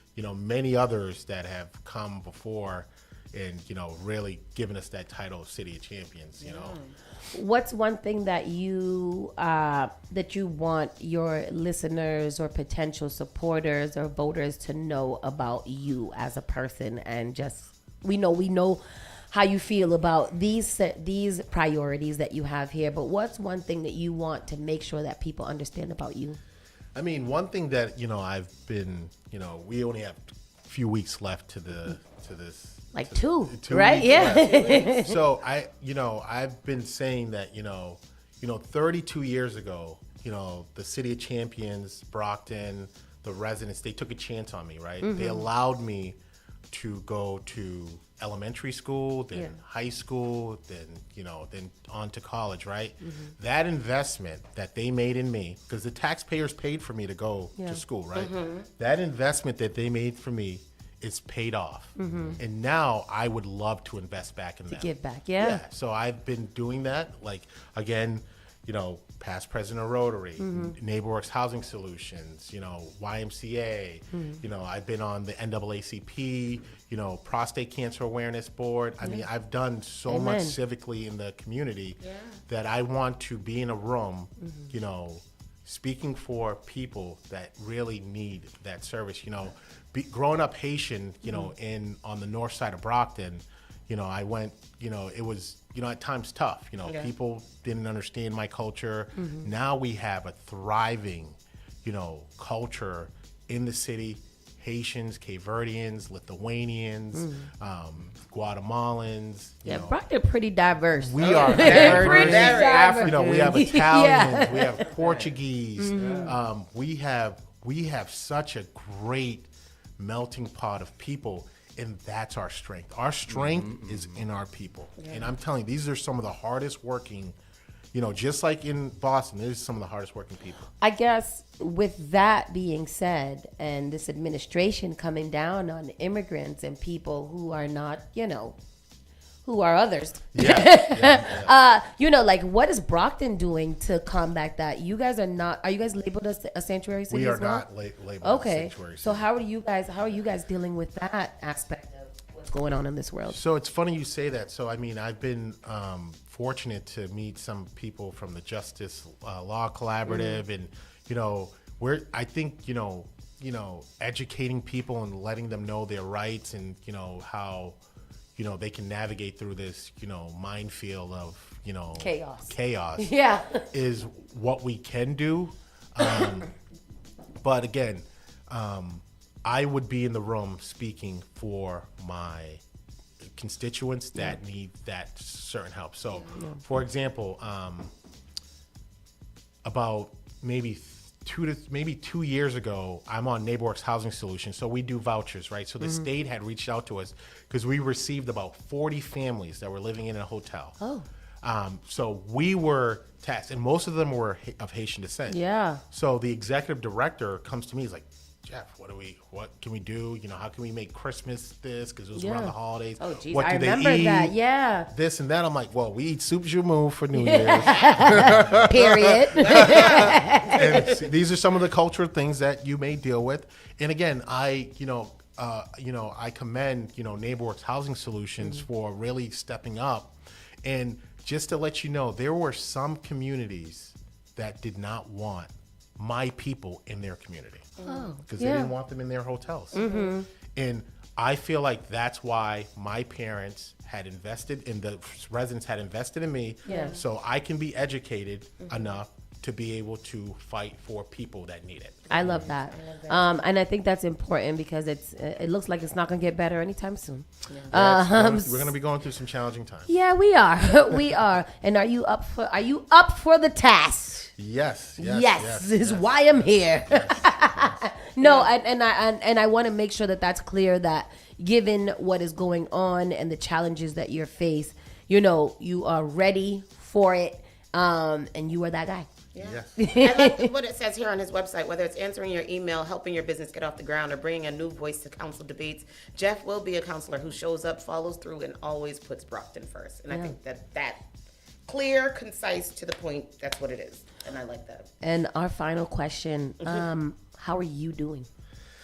Speaker 7: many others that have come before and, really given us that title of City of Champions,
Speaker 3: What's one thing that you want your listeners or potential supporters or voters to know about you as a person, and just we know how you feel about these priorities that you have here, but what's one thing that you want to make sure that people understand about you?
Speaker 7: I mean, one thing that, I've been, we only have a few weeks left to this.
Speaker 3: Like two
Speaker 7: weeks
Speaker 3: right? Yeah.
Speaker 7: left. So I've been saying that, 32 years ago, the City of Champions, Brockton, the residents, they took a chance on me, right? They allowed me to go to elementary school, then high school, then on to college, right? That investment that they made in me, because the taxpayers paid for me to go to school, right? That investment that they made for me it's paid off.
Speaker 3: Mhm.
Speaker 7: And now I would love to invest back in
Speaker 3: To
Speaker 7: them.
Speaker 3: give back, yeah.
Speaker 7: So I've been doing that. Like, again, you know, past president of Rotary,
Speaker 3: Mhm.
Speaker 7: NeighborWorks Housing Solutions, you know, YMCA,
Speaker 3: Mhm.
Speaker 7: you know, I've been on the NAACP, you know, Prostate Cancer Awareness Board. I mean, I've done so much
Speaker 3: Amen.
Speaker 7: civically in the community that I want to be in a room, you know, speaking for people that really need that service. You know, growing up Haitian, you know, on the north side of Brockton, you know, I went, you know, it was, you know, at times tough. You know, people didn't understand my culture.
Speaker 3: Mhm.
Speaker 7: Now we have a thriving, you know, culture in the city. Haitians, Cape Verdeans, Lithuanians, Guatemalans. You
Speaker 3: Yeah,
Speaker 7: know.
Speaker 3: Brockton pretty diverse.
Speaker 7: We are
Speaker 3: Pretty
Speaker 7: very
Speaker 3: diverse.
Speaker 7: You know, we have Italians, we have Portuguese.
Speaker 3: Mhm.
Speaker 7: We have such a great melting pot of people, and that's our strength. Our strength is in our people. And I'm telling you, these are some of the hardest working, you know, just like in Boston, there's some of the hardest working people.
Speaker 3: I guess with that being said, and this administration coming down on immigrants and people who are not, you know, who are others. You know, like, what is Brockton doing to combat that? You guys are not. Are you guys labeled as a sanctuary city?
Speaker 7: We are
Speaker 3: as well?
Speaker 7: not labeled as
Speaker 3: Okay.
Speaker 7: sanctuary
Speaker 3: So how are you guys dealing with that aspect of what's going on in this world?
Speaker 7: So it's funny you say that. So I mean, I've been fortunate to meet some people from the Justice Law Collaborative, and you know, I think you know, educating people and letting them know their rights, and you know how, you know, they can navigate through this, you know, minefield of, you know, chaos.
Speaker 3: Yeah.
Speaker 7: Is what we can do. But again, I would be in the room speaking for my constituents that need that certain help. So, for example, about maybe 2 years ago, I'm on NeighborWorks Housing Solutions. So we do vouchers, right? So the state had reached out to us because we received about 40 families that were living in a hotel.
Speaker 3: Oh.
Speaker 7: So we were tasked, and most of them were of Haitian descent.
Speaker 3: Yeah.
Speaker 7: So the executive director comes to me, he's like, Jeff, what can we do? You know, how can we make Christmas this? Because it was around the holidays.
Speaker 3: Oh, geez,
Speaker 7: what
Speaker 3: I
Speaker 7: do they
Speaker 3: remember
Speaker 7: eat?
Speaker 3: that. Yeah.
Speaker 7: This and that. I'm like, well, we eat soup joumou for New Year's.
Speaker 3: Period.
Speaker 7: And these are some of the cultural things that you may deal with. And again, I commend, you know, NeighborWorks Housing Solutions for really stepping up. And just to let you know, there were some communities that did not want my people in their community because they didn't want them in their hotels. And I feel like that's why my parents had invested in the residents had invested in me, so I can be educated enough to be able to fight for people that need it.
Speaker 3: I love that. And I think that's important because it looks like it's not going to get better anytime soon.
Speaker 7: We're going to be going through some challenging times.
Speaker 3: Yeah, we are. We are. And are you up for the task?
Speaker 7: Yes.
Speaker 3: This is why I'm here. No, and I want to make sure that that's clear, that given what is going on and the challenges that you're faced, you know, you are ready for it, and you are that guy.
Speaker 5: I like what it says here on his website, whether it's answering your email, helping your business get off the ground, or bringing a new voice to council debates. Jeff will be a counselor who shows up, follows through, and always puts Brockton first. And I think that clear, concise, to the point, that's what it is. And I like that.
Speaker 3: And our final question, how are you doing?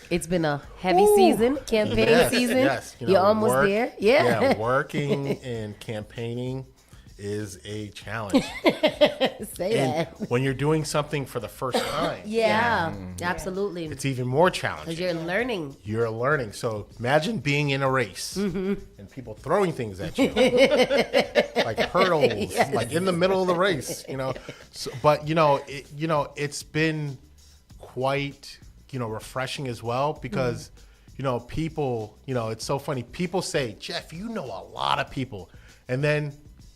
Speaker 3: It's been a heavy season, campaign season.
Speaker 7: Yes. You know,
Speaker 3: You're almost there. Yeah.
Speaker 7: Working and campaigning is a challenge.
Speaker 3: Say that.
Speaker 7: When you're doing something for the first time.
Speaker 3: Absolutely.
Speaker 7: It's even more challenging.
Speaker 3: Because you're learning.
Speaker 7: You're learning. So imagine being in a race and people throwing things at you. Like hurdles, like in the middle of the race, you know. So, but, it's been quite, refreshing as well because, people, it's so funny. People say, Jeff, you know a lot of people. And then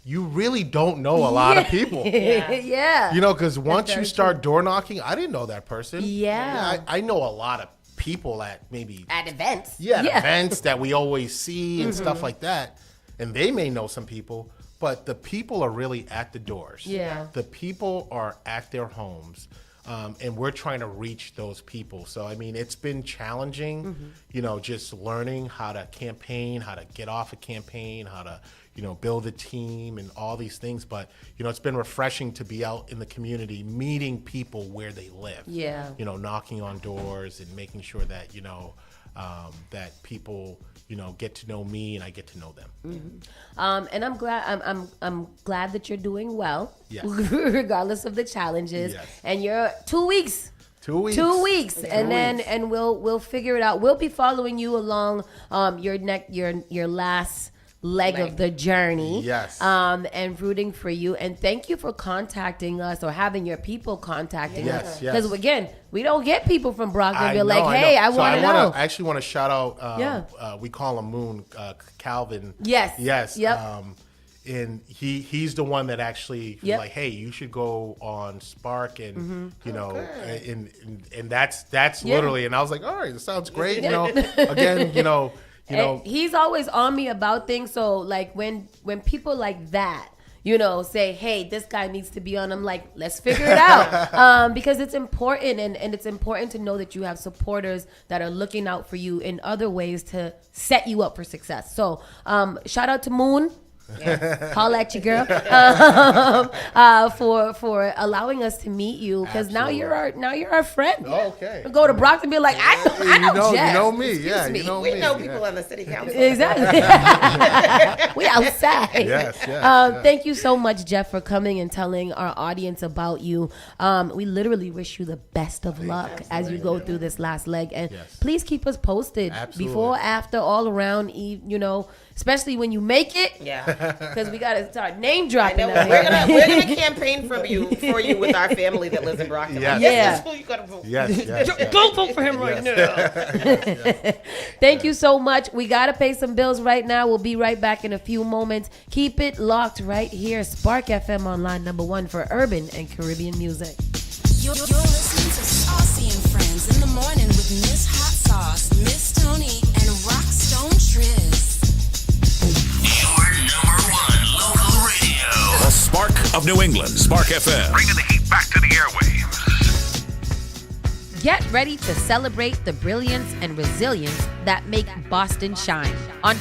Speaker 7: you really don't know a lot of people. Because once you start door knocking, I didn't know that person. I know a lot of people at
Speaker 3: events.
Speaker 7: Events that we always see and stuff like that. And they may know some people, but the people are really at the doors. The people are at their homes. And we're trying to reach those people. So, I mean, it's been challenging, just learning how to campaign, how to get off a campaign, how to, build a team and all these things. But, it's been refreshing to be out in the community, meeting people where they live.
Speaker 3: Yeah.
Speaker 7: Knocking on doors and making sure that, that people, get to know me and I get to know them.
Speaker 3: Mm-hmm. And I'm glad that you're doing well,
Speaker 7: yes.
Speaker 3: regardless of the challenges.
Speaker 7: Yes.
Speaker 3: And you're 2 weeks.
Speaker 7: 2 weeks.
Speaker 3: 2 weeks, and we'll figure it out. We'll be following you along your last leg of the journey.
Speaker 7: Yes.
Speaker 3: And rooting for you. And thank you for contacting us or having your people contacting us. Because again, we don't get people from Brockton. They're like, hey, I want to know.
Speaker 7: I actually want to shout out. We call him Moon, Calvin.
Speaker 3: Yes.
Speaker 7: Yes.
Speaker 3: Yep.
Speaker 7: And he's the one that actually like, hey, you should go on Spark and and that's literally. And I was like, all right, that sounds great. Again,
Speaker 3: and he's always on me about things. So like when people like that, say, hey, this guy needs to be on, I'm like, let's figure it out. Because it's important, and it's important to know that you have supporters that are looking out for you in other ways to set you up for success. So shout out to Moon. Yeah. Holla at you, girl. For allowing us to meet you, because now you're our friend.
Speaker 7: Oh, okay.
Speaker 3: Go to Brockton and be like, I know Jeff.
Speaker 7: You know me.
Speaker 3: Excuse me.
Speaker 5: We know people on the city council.
Speaker 3: Exactly. We outside.
Speaker 7: Yes.
Speaker 3: Thank you so much, Jeff, for coming and telling our audience about you. We literally wish you the best of luck as you go through this last leg, and please keep us posted before, after, all around. Especially when you make it. Yeah. Because we got to start name dropping.
Speaker 5: I know. We're gonna campaign for you with our family that lives in Brockton.
Speaker 7: Yes.
Speaker 5: This is who you got to vote.
Speaker 7: Yes.
Speaker 3: Don't vote for him right now. Thank you so much. We got to pay some bills right now. We'll be right back in a few moments. Keep it locked right here. Spark FM Online, #1 for urban and Caribbean music.
Speaker 1: You're listening to Saucy and Friends in the morning with Miss Hot Sauce, Miss Tony, and Rockstone Triz.
Speaker 17: The Spark of New England, Spark FM.
Speaker 20: Bringing the heat back to the airwaves.
Speaker 3: Get ready to celebrate the brilliance and resilience that make Boston shine. On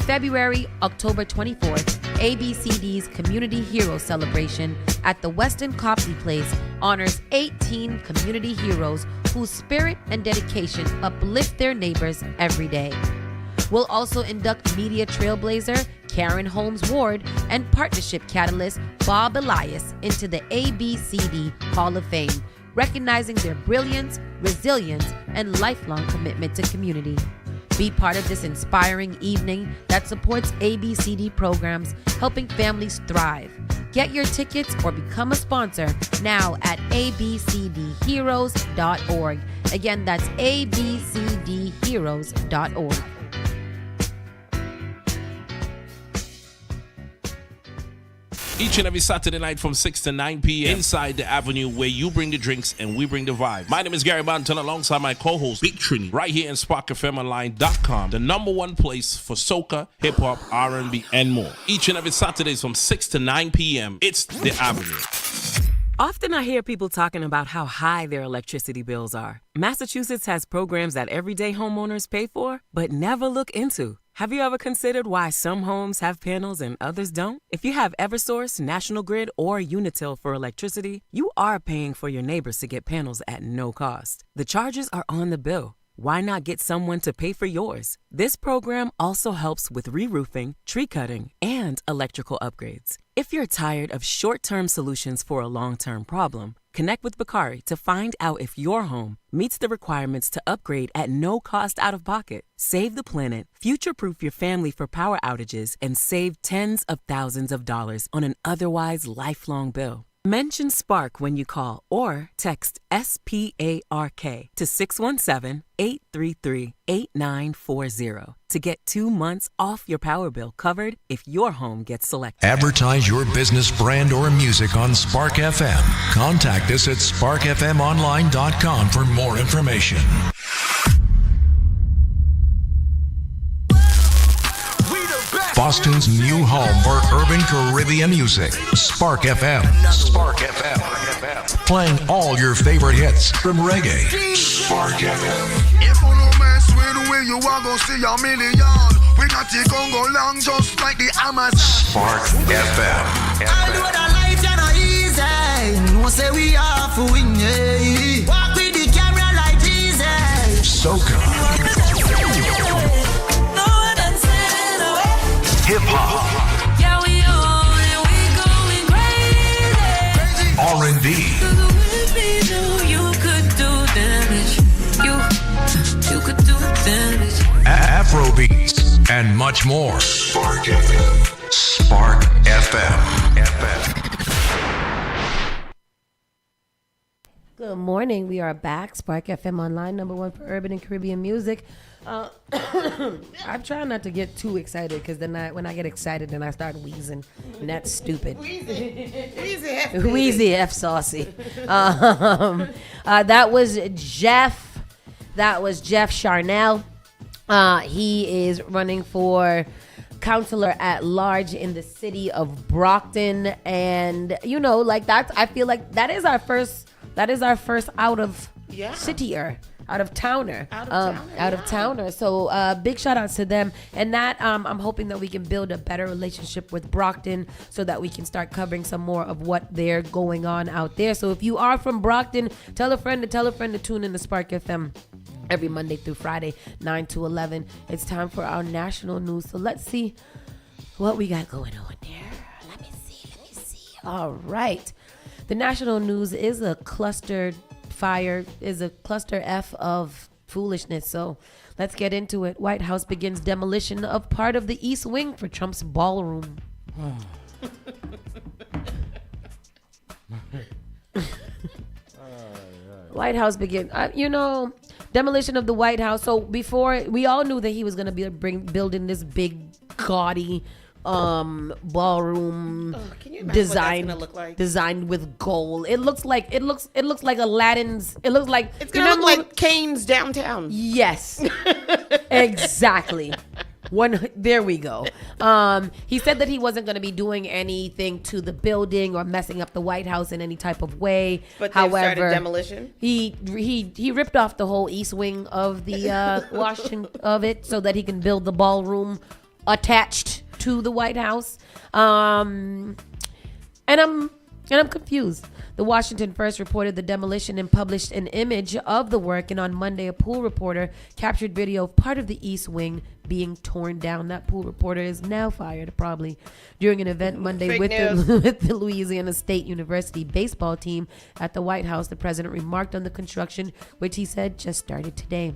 Speaker 3: October 24th, ABCD's Community Hero Celebration at the Westin Copley Place honors 18 community heroes whose spirit and dedication uplift their neighbors every day. We'll also induct media trailblazer Karen Holmes Ward and partnership catalyst Bob Elias into the ABCD Hall of Fame, recognizing their brilliance, resilience, and lifelong commitment to community. Be part of this inspiring evening that supports ABCD programs, helping families thrive. Get your tickets or become a sponsor now at abcdheroes.org. Again, that's abcdheroes.org.
Speaker 17: Each and every Saturday night from 6 to 9 p.m. inside the Avenue, where you bring the drinks and we bring the vibe. My name is Gary Banton alongside my co-host Big Trini, right here in SparkFMOnline.com, the #1 place for soca, hip-hop, R&B, and more. Each and every Saturdays from 6 to 9 p.m. It's the Avenue.
Speaker 19: Often I hear people talking about how high their electricity bills are. Massachusetts has programs that everyday homeowners pay for, but never look into. Have you ever considered why some homes have panels and others don't? If you have Eversource, National Grid, or Unitil for electricity, you are paying for your neighbors to get panels at no cost. The charges are on the bill. Why not get someone to pay for yours? This program also helps with re-roofing, tree cutting, and electrical upgrades. If you're tired of short-term solutions for a long-term problem, connect with Bakari to find out if your home meets the requirements to upgrade at no cost out of pocket. Save the planet, future-proof your family for power outages, and save tens of thousands of dollars on an otherwise lifelong bill. Mention Spark when you call or text SPARK to 617-833-8940 to get 2 months off your power bill covered if your home gets selected.
Speaker 20: Advertise your business, brand, or music on Spark FM. Contact us at sparkfmonline.com for more information. Boston's new home for urban Caribbean music. Spark FM. Spark FM. Playing all your favorite hits from reggae. Spark FM.
Speaker 6: If you no mess with the way you are gonna see a million. We got the Congo long just like the Amazon.
Speaker 20: Spark FM.
Speaker 21: I know that life is not easy. No say we are for win, yeah. Walk with the camera like Jesus.
Speaker 20: Soca. Hip hop.
Speaker 1: Yeah, we on and we going crazy.
Speaker 20: R&B.
Speaker 1: You could do damage. You could do damage.
Speaker 20: Afrobeats and much more. Spark FM. Spark FM.
Speaker 3: Good morning. We are back. Spark FM Online, #1 for urban and Caribbean music. I'm trying not to get too excited because then when I get excited, then I start wheezing, and that's stupid. Wheezy F Saucy. That was Jeff. That was Jeff Charnel. He is running for counselor at large in the city of Brockton, and I feel like that is our first out of cityer. Out of towner. So big shout outs to them. And that I'm hoping that we can build a better relationship with Brockton so that we can start covering some more of what they're going on out there. So if you are from Brockton, tell a friend to tune in to Spark FM every Monday through Friday, 9 to 11. It's time for our national news. So let's see what we got going on there. Let me see. All right. The national news is a cluster F of foolishness. So let's get into it. White House begins demolition of part of the East Wing for Trump's ballroom. White House begin. Demolition of the White House. So before, we all knew that he was going to be building this big, gaudy ballroom designed with gold. It looks like Aladdin's. It looks like
Speaker 5: it's gonna look like Kane's downtown.
Speaker 3: Yes, exactly. There we go. He said that he wasn't going to be doing anything to the building or messing up the White House in any type of way.
Speaker 5: But however, started demolition.
Speaker 3: He ripped off the whole East Wing of the Washington of it so that he can build the ballroom attached to the White House. And I'm confused. The Washington first reported the demolition and published an image of the work. And on Monday, a pool reporter captured video of part of the East Wing being torn down. That pool reporter is now fired, probably. During an event Monday with the Louisiana State University baseball team at the White House, the president remarked on the construction, which he said just started today.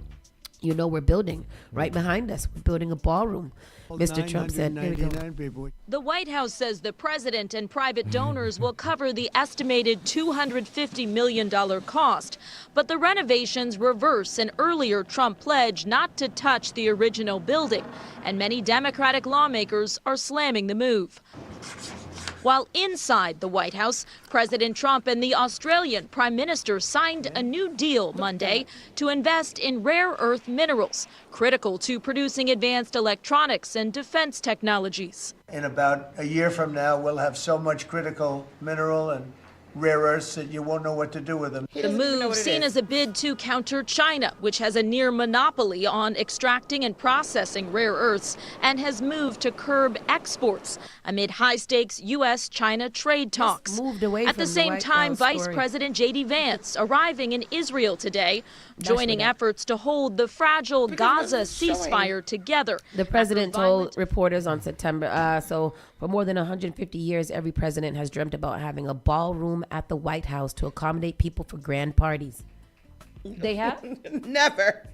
Speaker 3: We're building right behind us. We're building a ballroom. Mr. Trump said, here we go.
Speaker 11: The White House says the president and private donors will cover the estimated $250 million cost. But the renovations reverse an earlier Trump pledge not to touch the original building. And many Democratic lawmakers are slamming the move. While inside the White House, President Trump and the Australian Prime Minister signed a new deal Monday to invest in rare earth minerals, critical to producing advanced electronics and defense technologies.
Speaker 2: In about a year from now, we'll have so much critical mineral and rare earths that you won't know what to do with them.
Speaker 11: The move seen as a bid to counter China, which has a near monopoly on extracting and processing rare earths and has moved to curb exports amid high-stakes U.S.-China trade talks. At the same time, Vice President J.D. Vance arriving in Israel today, joining efforts to hold the fragile Gaza ceasefire together.
Speaker 3: The president told reporters on September, so for more than 150 years, every president has dreamt about having a ballroom at the White House to accommodate people for grand parties. They have?
Speaker 5: Never.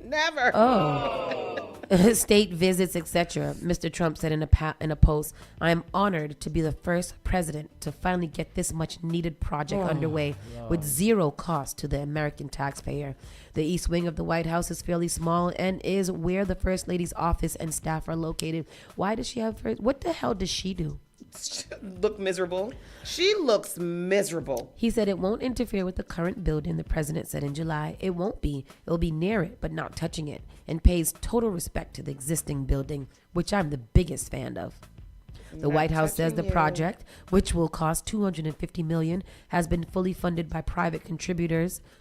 Speaker 3: Oh. State visits, etc. Mr. Trump said in a post, "I am honored to be the first president to finally get this much needed project underway with zero cost to the American taxpayer. The East Wing of the White House is fairly small and is where the First Lady's office and staff are located." Why does she have what the hell does she do?
Speaker 5: Look miserable. She looks miserable.
Speaker 3: He said it won't interfere with the current building, the president said in July. It won't be. It'll be near it, but not touching it, and pays total respect to the existing building, which I'm the biggest fan of. The White House says the project, which will cost $250 million, has been fully funded by private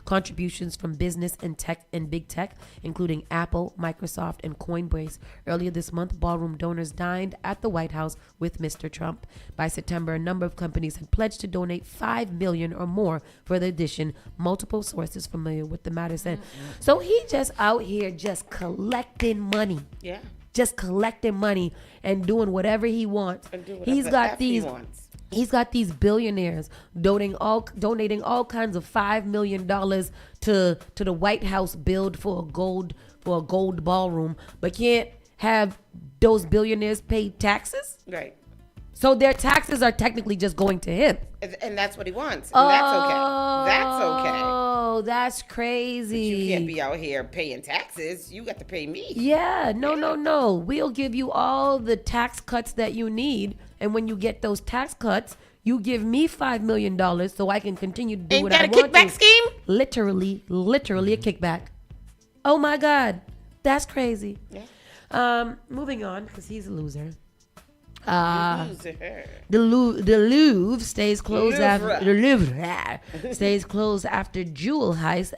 Speaker 3: contributions from business and tech and big tech, including Apple, Microsoft, and Coinbase. Earlier this month, ballroom donors dined at the White House with Mr. Trump. By September, a number of companies had pledged to donate $5 million or more for the addition. Multiple sources familiar with the matter said. So he just out here just collecting money.
Speaker 5: Yeah.
Speaker 3: Just collecting money and doing whatever he wants. He's got these billionaires donating all kinds of $5 million to the White House build for a gold ballroom, but can't have those billionaires pay taxes.
Speaker 5: Right.
Speaker 3: So their taxes are technically just going to him.
Speaker 5: And that's what he wants. And that's okay. That's okay.
Speaker 3: Oh, that's crazy.
Speaker 5: But you can't be out here paying taxes. You got to pay me.
Speaker 3: Yeah, no. We'll give you all the tax cuts that you need. And when you get those tax cuts, you give me $5 million so I can continue to do what I want to.
Speaker 5: Ain't that a kickback scheme?
Speaker 3: Literally a kickback. Oh my God. That's crazy. Yeah. Moving on, because he's a loser. The Louvre stays closed after jewel heist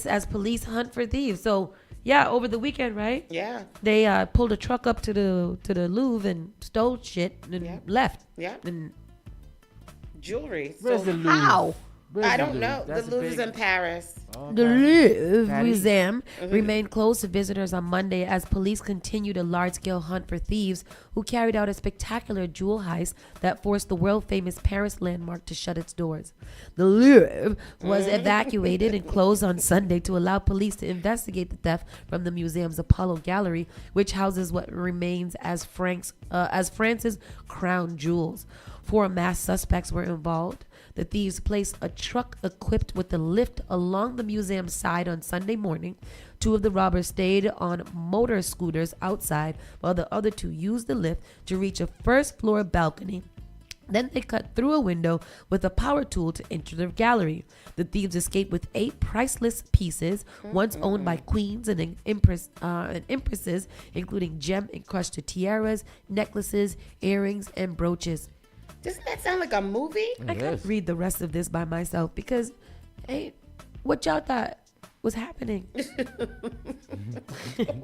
Speaker 3: as police hunt for thieves. So yeah, over the weekend, right?
Speaker 5: Yeah.
Speaker 3: They pulled a truck up to the Louvre and stole shit and left.
Speaker 5: Yeah.
Speaker 3: And
Speaker 5: jewelry.
Speaker 4: Where's the Louvre?
Speaker 3: How?
Speaker 5: I don't know. The Louvre's in Paris.
Speaker 3: Okay. The Louvre Museum remained closed to visitors on Monday as police continued a large-scale hunt for thieves who carried out a spectacular jewel heist that forced the world-famous Paris landmark to shut its doors. The Louvre was evacuated and closed on Sunday to allow police to investigate the theft from the museum's Apollo Gallery, which houses what remains as France's crown jewels. 4 masked suspects were involved. The thieves placed a truck equipped with a lift along the museum's side on Sunday morning. 2 of the robbers stayed on motor scooters outside, while the other 2 used the lift to reach a first-floor balcony. Then they cut through a window with a power tool to enter the gallery. The thieves escaped with 8 priceless pieces, once owned by queens and empresses, including gem-encrusted tiaras, necklaces, earrings, and brooches.
Speaker 5: Doesn't that sound like a movie?
Speaker 3: I can't read the rest of this by myself because, hey, what y'all thought was happening?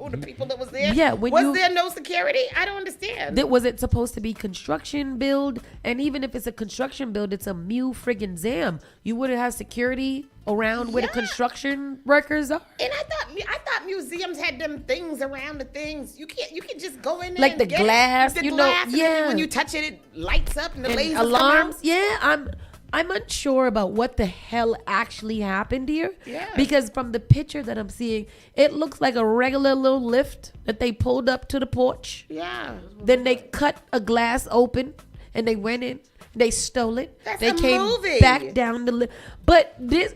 Speaker 5: All the people that was there?
Speaker 3: Yeah.
Speaker 5: Was there no security? I don't understand.
Speaker 3: Was it supposed to be construction build? And even if it's a construction build, it's a friggin' zam. You wouldn't have security around where the construction workers are.
Speaker 5: And I thought museums had them things around the things. You can just go in there
Speaker 3: like
Speaker 5: and
Speaker 3: the
Speaker 5: get
Speaker 3: glass,
Speaker 5: it.
Speaker 3: you
Speaker 5: glass,
Speaker 3: know, yeah.
Speaker 5: When you touch it, it lights up and the lasers
Speaker 3: alarms.
Speaker 5: come out.
Speaker 3: Yeah, I'm unsure about what the hell actually happened here.
Speaker 5: Yeah.
Speaker 3: Because from the picture that I'm seeing, it looks like a regular little lift that they pulled up to the porch.
Speaker 5: Yeah.
Speaker 3: Then they cut a glass open and they went in. They stole it.
Speaker 5: That's
Speaker 3: they
Speaker 5: a
Speaker 3: came
Speaker 5: movie.
Speaker 3: back down the lift. But this...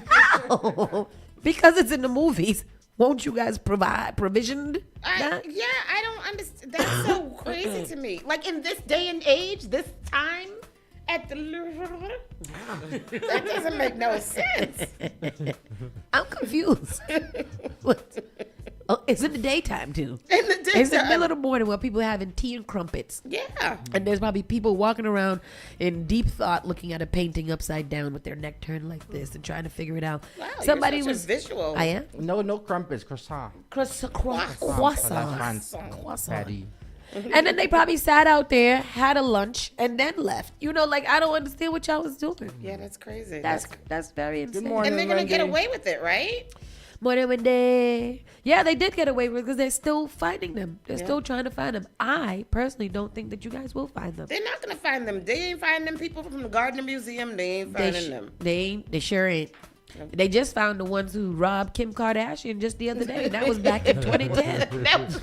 Speaker 3: How? Because it's in the movies. Won't you guys provide provisioned?
Speaker 5: I don't understand. That's so crazy to me. Like in this day and age, this time at the Louvre, that doesn't make no sense.
Speaker 3: I'm confused. What? Oh, it's in the daytime too.
Speaker 5: In the daytime.
Speaker 3: It's in the middle of the morning while people are having tea and crumpets.
Speaker 5: Yeah.
Speaker 3: And there's probably people walking around in deep thought looking at a painting upside down with their neck turned like this and trying to figure it out.
Speaker 5: Wow,
Speaker 3: Somebody
Speaker 5: you're such
Speaker 3: was
Speaker 5: a visual.
Speaker 3: I am?
Speaker 4: No crumpets, croissant.
Speaker 3: Croissant. Patty. And then they probably sat out there, had a lunch, and then left. You know, like I don't understand what y'all was doing.
Speaker 5: Yeah, that's crazy.
Speaker 3: That's very insane.
Speaker 5: Good morning, and they're gonna get away with it, right?
Speaker 3: Morning, Wendy. Yeah, they did get away with it because they're still finding them. They're still trying to find them. I personally don't think that you guys will find them.
Speaker 5: They're not gonna find them. They ain't finding them people from the Gardner Museum. They ain't finding them.
Speaker 3: They sure ain't. They just found the ones who robbed Kim Kardashian just the other day. That was back in 2010.
Speaker 5: That's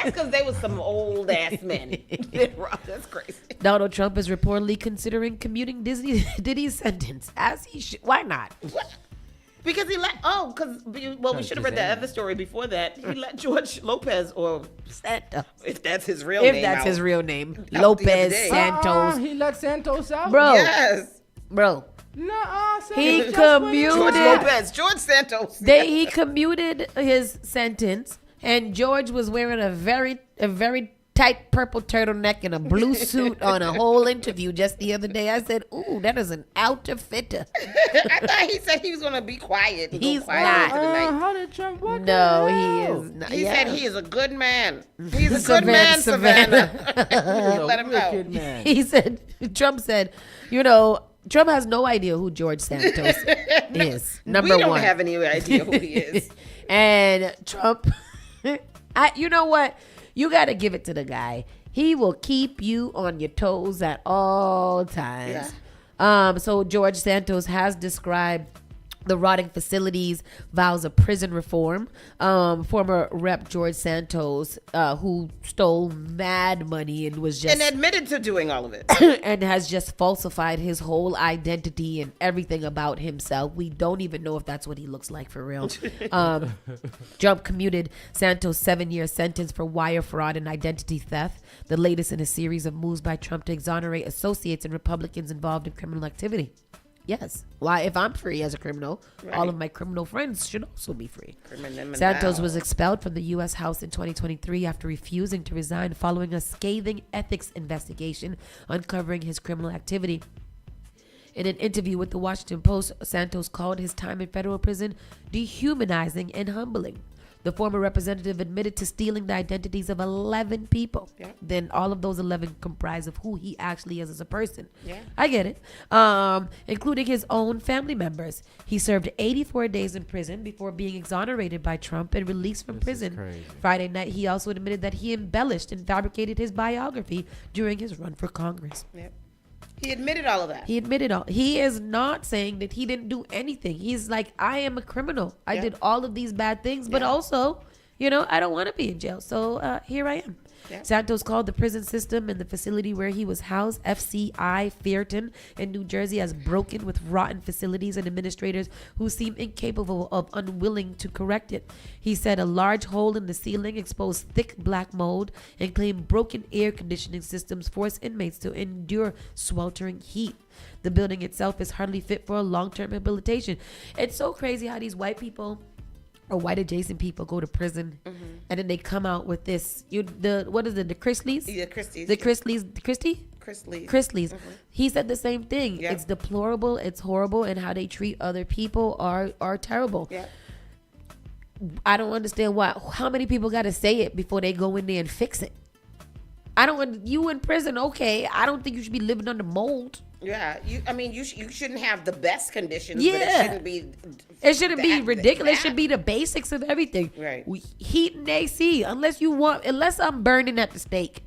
Speaker 5: because they was some old ass men. That's crazy.
Speaker 3: Donald Trump is reportedly considering commuting Diddy's sentence. As he should. Why not?
Speaker 5: What? Because he let, we should have read the other story before that. He let George Lopez, or Santos, if that's his real name.
Speaker 3: If that's his real name. Lopez Santos.
Speaker 4: He let Santos out?
Speaker 3: Bro.
Speaker 5: Yes.
Speaker 3: Bro.
Speaker 5: He commuted. George Lopez. George Santos.
Speaker 3: He commuted his sentence. And George was wearing a very tight purple turtleneck and a blue suit on a whole interview just the other day. I said, ooh, that is an outfitter.
Speaker 5: I thought he said he was going to be quiet.
Speaker 3: He's
Speaker 5: quiet
Speaker 3: not.
Speaker 4: How did Trump? What
Speaker 3: No, he is not.
Speaker 5: He said he is a good man. He's a good man, Savannah. Let him know.
Speaker 3: He said, Trump said, Trump has no idea who George Santos is. Number one.
Speaker 5: We don't have any idea who he is.
Speaker 3: And Trump, you know what? You got to give it to the guy. He will keep you on your toes at all times. Yeah. So George Santos has described the rotting facilities, vows of prison reform. Former Rep. George Santos, who stole mad money and was just...
Speaker 5: And admitted to doing all of it.
Speaker 3: And has just falsified his whole identity and everything about himself. We don't even know if that's what he looks like for real. Trump commuted Santos' 7-year sentence for wire fraud and identity theft, the latest in a series of moves by Trump to exonerate associates and Republicans involved in criminal activity. Yes. Why, if I'm free as a criminal, all of my criminal friends should also be free. Santos was expelled from the U.S. House in 2023 after refusing to resign following a scathing ethics investigation uncovering his criminal activity. In an interview with the Washington Post, Santos called his time in federal prison dehumanizing and humbling. The former representative admitted to stealing the identities of 11 people. Yeah. Then all of those 11 comprise of who he actually is as a person. Yeah. I get it. Including his own family members. He served 84 days in prison before being exonerated by Trump and released from prison. Friday night, he also admitted that he embellished and fabricated his biography during his run for Congress.
Speaker 5: Yep. He admitted all of that.
Speaker 3: He admitted all. He is not saying that he didn't do anything. He's like, I am a criminal. I did all of these bad things, but also, I don't want to be in jail. So here I am. Yeah. Santos called the prison system and the facility where he was housed, FCI Fairton in New Jersey, as broken with rotten facilities and administrators who seem incapable of unwilling to correct it. He said a large hole in the ceiling exposed thick black mold and claimed broken air conditioning systems force inmates to endure sweltering heat. The building itself is hardly fit for a long-term rehabilitation. It's so crazy how these white people or white adjacent people go to prison, and then they come out with this. What is it? The Chrisleys?
Speaker 5: Yeah, Christies.
Speaker 3: The Chrisleys. Christie?
Speaker 5: Chrisleys.
Speaker 3: Chrisleys. He said the same thing. Yep. It's deplorable. It's horrible, and how they treat other people are terrible. Yeah. I don't understand how many people got to say it before they go in there and fix it. You in prison, okay. I don't think you should be living under mold.
Speaker 5: Yeah, you shouldn't have the best conditions, but it shouldn't be.
Speaker 3: It shouldn't be ridiculous. It should be the basics of everything.
Speaker 5: Right.
Speaker 3: Heat and AC, unless I'm burning at the stake,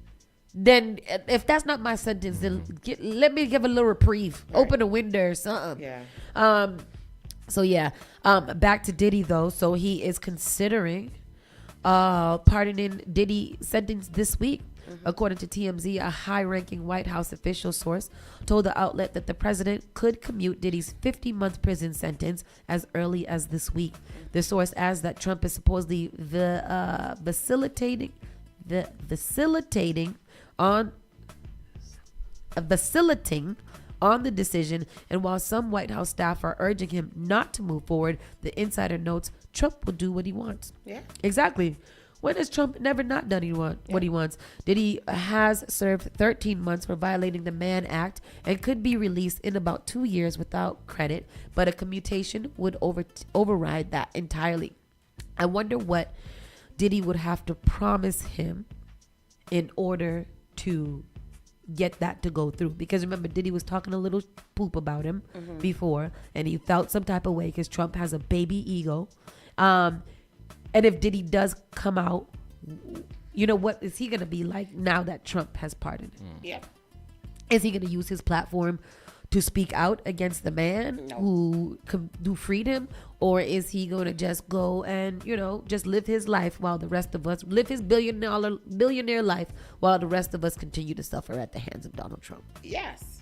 Speaker 3: then if that's not my sentence, then let me give a little reprieve. Right. Open a window or something. Yeah. Back to Diddy though. So he is considering pardoning Diddy sentence this week. According to TMZ, a high-ranking White House official source told the outlet that the president could commute Diddy's 50-month prison sentence as early as this week. The source adds that Trump is supposedly facilitating on the decision, and while some White House staff are urging him not to move forward, the insider notes Trump will do what he wants. Yeah, exactly. When has Trump never not done what he wants? Diddy has served 13 months for violating the Mann Act and could be released in about 2 years without credit, but a commutation would override that entirely. I wonder what Diddy would have to promise him in order to get that to go through. Because remember, Diddy was talking a little poop about him before, and he felt some type of way because Trump has a baby ego. And if Diddy does come out, what is he going to be like now that Trump has pardoned him?
Speaker 5: Yeah.
Speaker 3: Is he going to use his platform to speak out against the man who freed him? Or is he going to just go and, just live his life while the rest of us, live his billionaire life while the rest of us continue to suffer at the hands of Donald Trump?
Speaker 5: Yes.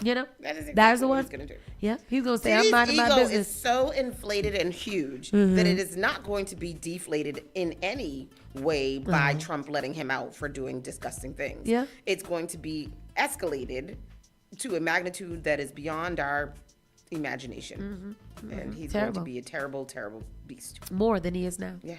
Speaker 3: That is exactly what he's going to do. Yeah, he's going to say, I'm minding my business.
Speaker 5: Ego is so inflated and huge that it is not going to be deflated in any way by Trump letting him out for doing disgusting things. Yeah. It's going to be escalated to a magnitude that is beyond our imagination. And he's
Speaker 3: Terrible.
Speaker 5: going to be a terrible, terrible beast.
Speaker 3: More than he is now.
Speaker 5: Yeah.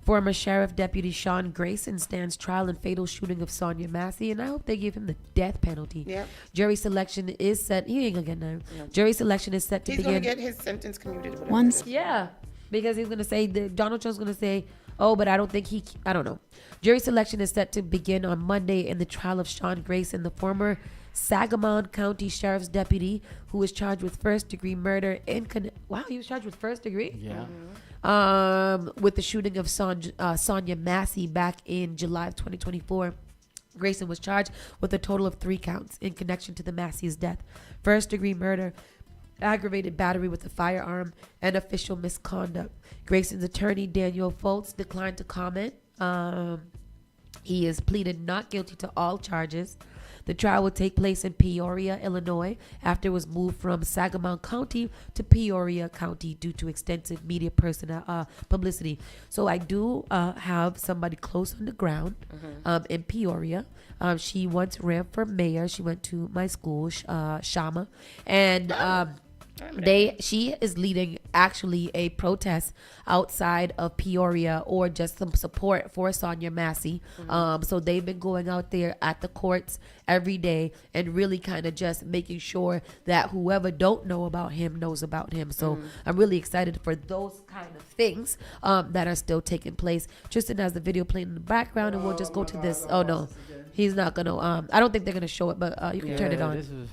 Speaker 3: Former Sheriff Deputy Sean Grayson stands trial in fatal shooting of Sonia Massey, and I hope they give him the death penalty.
Speaker 5: Yeah.
Speaker 3: Jury selection is set. He ain't gonna get none.
Speaker 5: Yeah.
Speaker 3: Jury selection is set to
Speaker 5: He's
Speaker 3: begin.
Speaker 5: going to get his sentence commuted.
Speaker 3: Yeah, because he's gonna say Donald Trump's gonna say, "Oh, but I don't think he." I don't know. Jury selection is set to begin on Monday in the trial of Sean Grayson, the former Sangamon County Sheriff's deputy who was charged with first-degree murder Wow, he was charged with first degree.
Speaker 4: Yeah.
Speaker 3: With the shooting of Sonia Massey back in July of 2024. Grayson was charged with a total of 3 counts in connection to the Massey's death: first-degree murder, aggravated battery with a firearm, and official misconduct. Grayson's attorney, Daniel Foltz, declined to comment. He is pleaded not guilty to all charges. The trial will take place in Peoria, Illinois, after it was moved from Sangamon County to Peoria County due to extensive media publicity. So I do have somebody close on the ground in Peoria. She once ran for mayor. She went to my school, Shama, and she is leading actually a protest outside of Peoria, or just some support for Sonia Massey. So they've been going out there at the courts every day and really kind of just making sure that whoever don't know about him knows about him. So I'm really excited for those kind of things that are still taking place. Tristan has the video playing in the background, and we'll just go to this. Oh no, he's not gonna. I don't think they're gonna show it, but you can turn it on.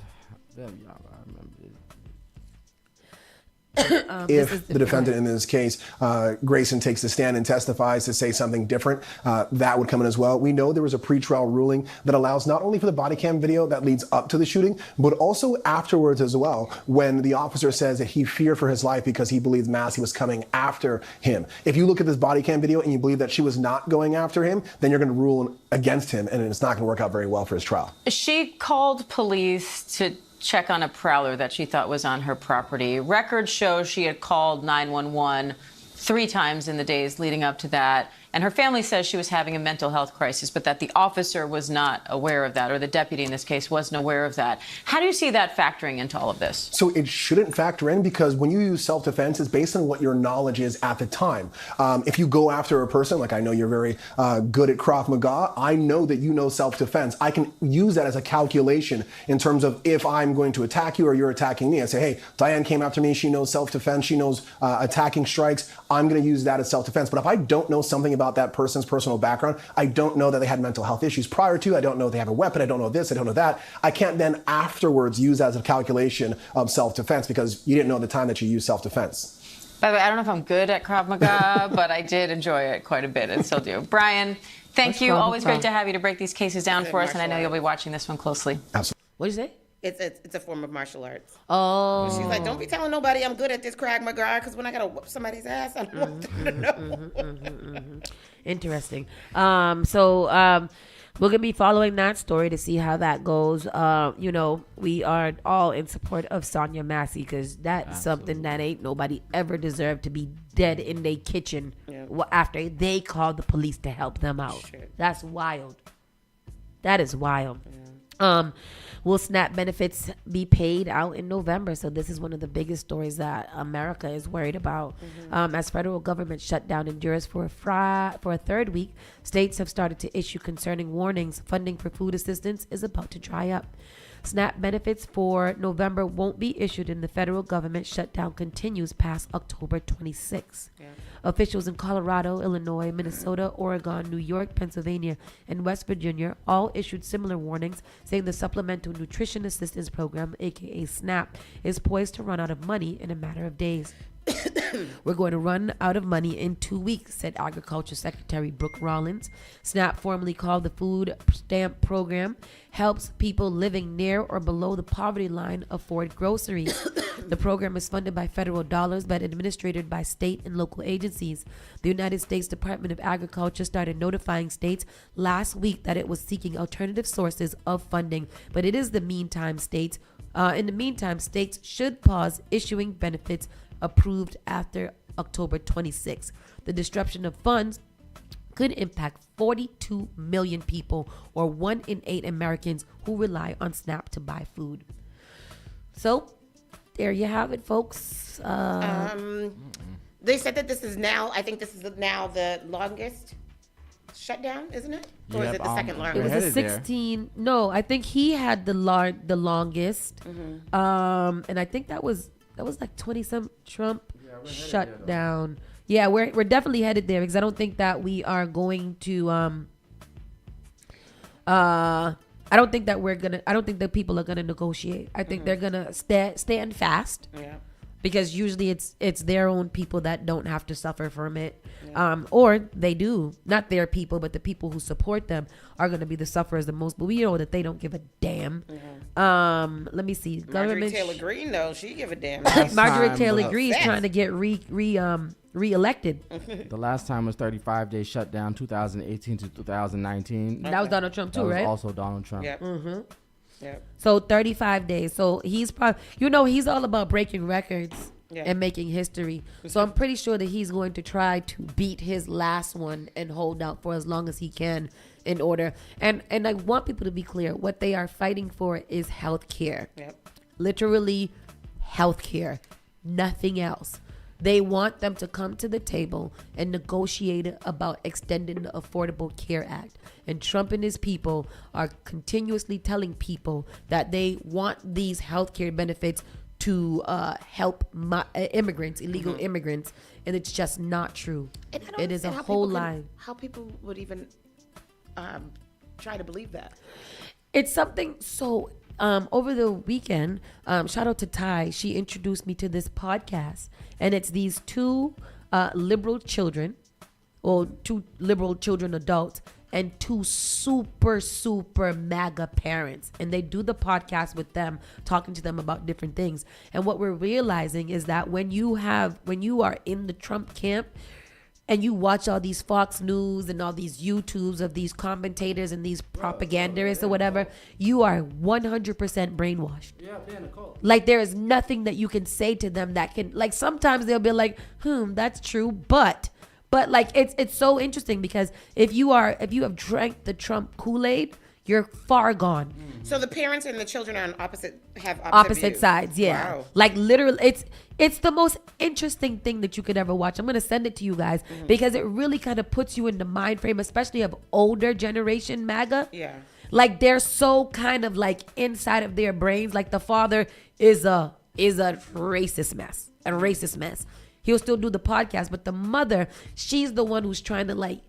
Speaker 10: If the defendant in this case, Grayson, takes the stand and testifies to say something different, that would come in as well. We know there was a pretrial ruling that allows not only for the body cam video that leads up to the shooting, but also afterwards as well, when the officer says that he feared for his life because he believes Massey was coming after him. If you look at this body cam video and you believe that she was not going after him, then you're going to rule against him, and it's not going to work out very well for his trial.
Speaker 22: She called police to check on a prowler that she thought was on her property. Records show she had called 911 3 times in the days leading up to that. And her family says she was having a mental health crisis, but that the officer was not aware of that, or the deputy in this case wasn't aware of that. How do you see that factoring into all of this?
Speaker 10: So it shouldn't factor in, because when you use self-defense, it's based on what your knowledge is at the time. If you go after a person, like I know you're very good at Krav Maga, I know that you know self-defense. I can use that as a calculation in terms of if I'm going to attack you or you're attacking me. I say, hey, Diane came after me. She knows self-defense. She knows attacking strikes. I'm going to use that as self-defense. But if I don't know something about that person's personal background, I don't know that they had mental health issues prior to, I don't know if they have a weapon, I don't know this, I don't know that, I can't then afterwards use that as a calculation of self-defense, because you didn't know at the time that you used self-defense.
Speaker 22: By the way, I don't know if I'm good at Krav Maga, but I did enjoy it quite a bit and still do. Brian, thank you. Always great to have you to break these cases down for us, and I know you'll be watching this one closely.
Speaker 10: Absolutely.
Speaker 3: What did you say?
Speaker 5: It's a form of martial arts.
Speaker 3: Oh.
Speaker 5: She's like, don't be telling nobody I'm good at this Krav Maga, because when I gotta whoop somebody's ass, I don't want them to know.
Speaker 3: Interesting. So we're gonna be following that story to see how that goes. You know, we are all in support of Sonia Massey, because that's something that ain't nobody ever deserved to be dead in their kitchen after they called the police to help them out. That's wild. That is wild. Will SNAP benefits be paid out in November? So this is one of the biggest stories that America is worried about. As federal government shutdown endures for a third week, states have started to issue concerning warnings. Funding for food assistance is about to dry up. SNAP benefits for November won't be issued, and the federal government shutdown continues past October 26. Officials in Colorado, Illinois, Minnesota, Oregon, New York, Pennsylvania, and West Virginia all issued similar warnings, saying the Supplemental Nutrition Assistance Program, aka SNAP, is poised to run out of money in a matter of days. We're going to run out of money in 2 weeks, said Agriculture Secretary Brooke Rollins. SNAP, formerly called the Food Stamp Program, helps people living near or below the poverty line afford groceries. The program is funded by federal dollars but administered by state and local agencies. The United States Department of Agriculture started notifying states last week that it was seeking alternative sources of funding, but it is the meantime states. In the meantime, states should pause issuing benefits approved after October 26. The disruption of funds could impact 42 million people, or 1 in 8 Americans who rely on SNAP to buy food. So there you have it, folks.
Speaker 5: They said that this is now, I think this is now the longest shutdown, isn't it? Or is it the second longest?
Speaker 3: It was a 16. No, I think he had the longest. And I think that was like 20-some Trump shutdown. Yeah, we're definitely headed there because I don't think that we are going to I don't think that people are gonna negotiate. I think they're gonna stand fast. Yeah. Because usually it's their own people that don't have to suffer from it. Yeah. Or they do. Not their people, but the people who support them are going to be the sufferers the most. But we know that they don't give a damn. Mm-hmm. Let me see.
Speaker 5: Marjorie Taylor Greene, though, she give a damn.
Speaker 3: Marjorie Taylor Greene is trying to get re-elected.
Speaker 4: The last time was 35-day shutdown, 2018 to 2019.
Speaker 3: That was Donald Trump, too,
Speaker 4: that was
Speaker 3: right?
Speaker 4: also Donald Trump.
Speaker 5: Yep.
Speaker 3: Mm-hmm.
Speaker 5: Yep.
Speaker 3: So 35 days. So he's probably, he's all about breaking records and making history. So I'm pretty sure that he's going to try to beat his last one and hold out for as long as he can in order. And I want people to be clear. What they are fighting for is health care. Yep. Literally health care. Nothing else. They want them to come to the table and negotiate about extending the Affordable Care Act. And Trump and his people are continuously telling people that they want these health care benefits to help immigrants, illegal immigrants. And it's just not true. It is a whole lie.
Speaker 5: How people would even try to believe that.
Speaker 3: It's something so... over the weekend, shout out to Ty. She introduced me to this podcast, and it's these two liberal children, or two liberal children adults, and two super MAGA parents. And they do the podcast with them, talking to them about different things. And what we're realizing is that when you are in the Trump camp, and you watch all these Fox News and all these YouTubes of these commentators and these propagandists or whatever, you are 100% brainwashed. Yeah, Nicole. Like there is nothing that you can say to them that can, like sometimes they'll be like, that's true, but like it's so interesting because if you have drank the Trump Kool-Aid, you're far gone.
Speaker 5: So the parents and the children are on opposite
Speaker 3: views. Sides, yeah. Wow. Like literally, it's the most interesting thing that you could ever watch. I'm gonna send it to you guys because it really kind of puts you in the mind frame, especially of older generation MAGA. Yeah. Like they're so kind of like inside of their brains. Like the father is a racist mess. He'll still do the podcast, but the mother, she's the one who's trying to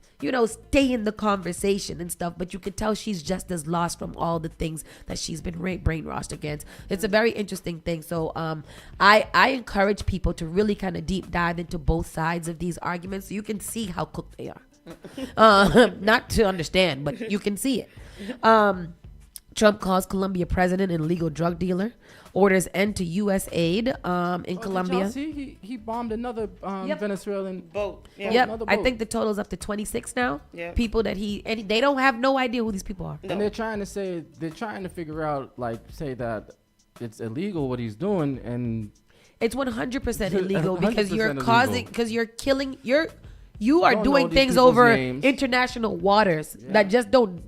Speaker 3: stay in the conversation and stuff, but you could tell she's just as lost from all the things that she's been brainwashed against. It's a very interesting thing. So I encourage people to really kind of deep dive into both sides of these arguments so you can see how cooked they are. Not to understand, but you can see it. Trump calls Colombia president an illegal drug dealer. Orders end to U.S. aid in Colombia.
Speaker 4: Did y'all see? He bombed another Venezuelan
Speaker 5: boat.
Speaker 3: Yeah. Yep. I think the total's up to 26 now. Yep. People that and they don't have no idea who these people are.
Speaker 4: No. And they're trying to figure out, say that it's illegal what he's doing, and
Speaker 3: it's 100% illegal because you're killing, you are doing things over international waters that just don't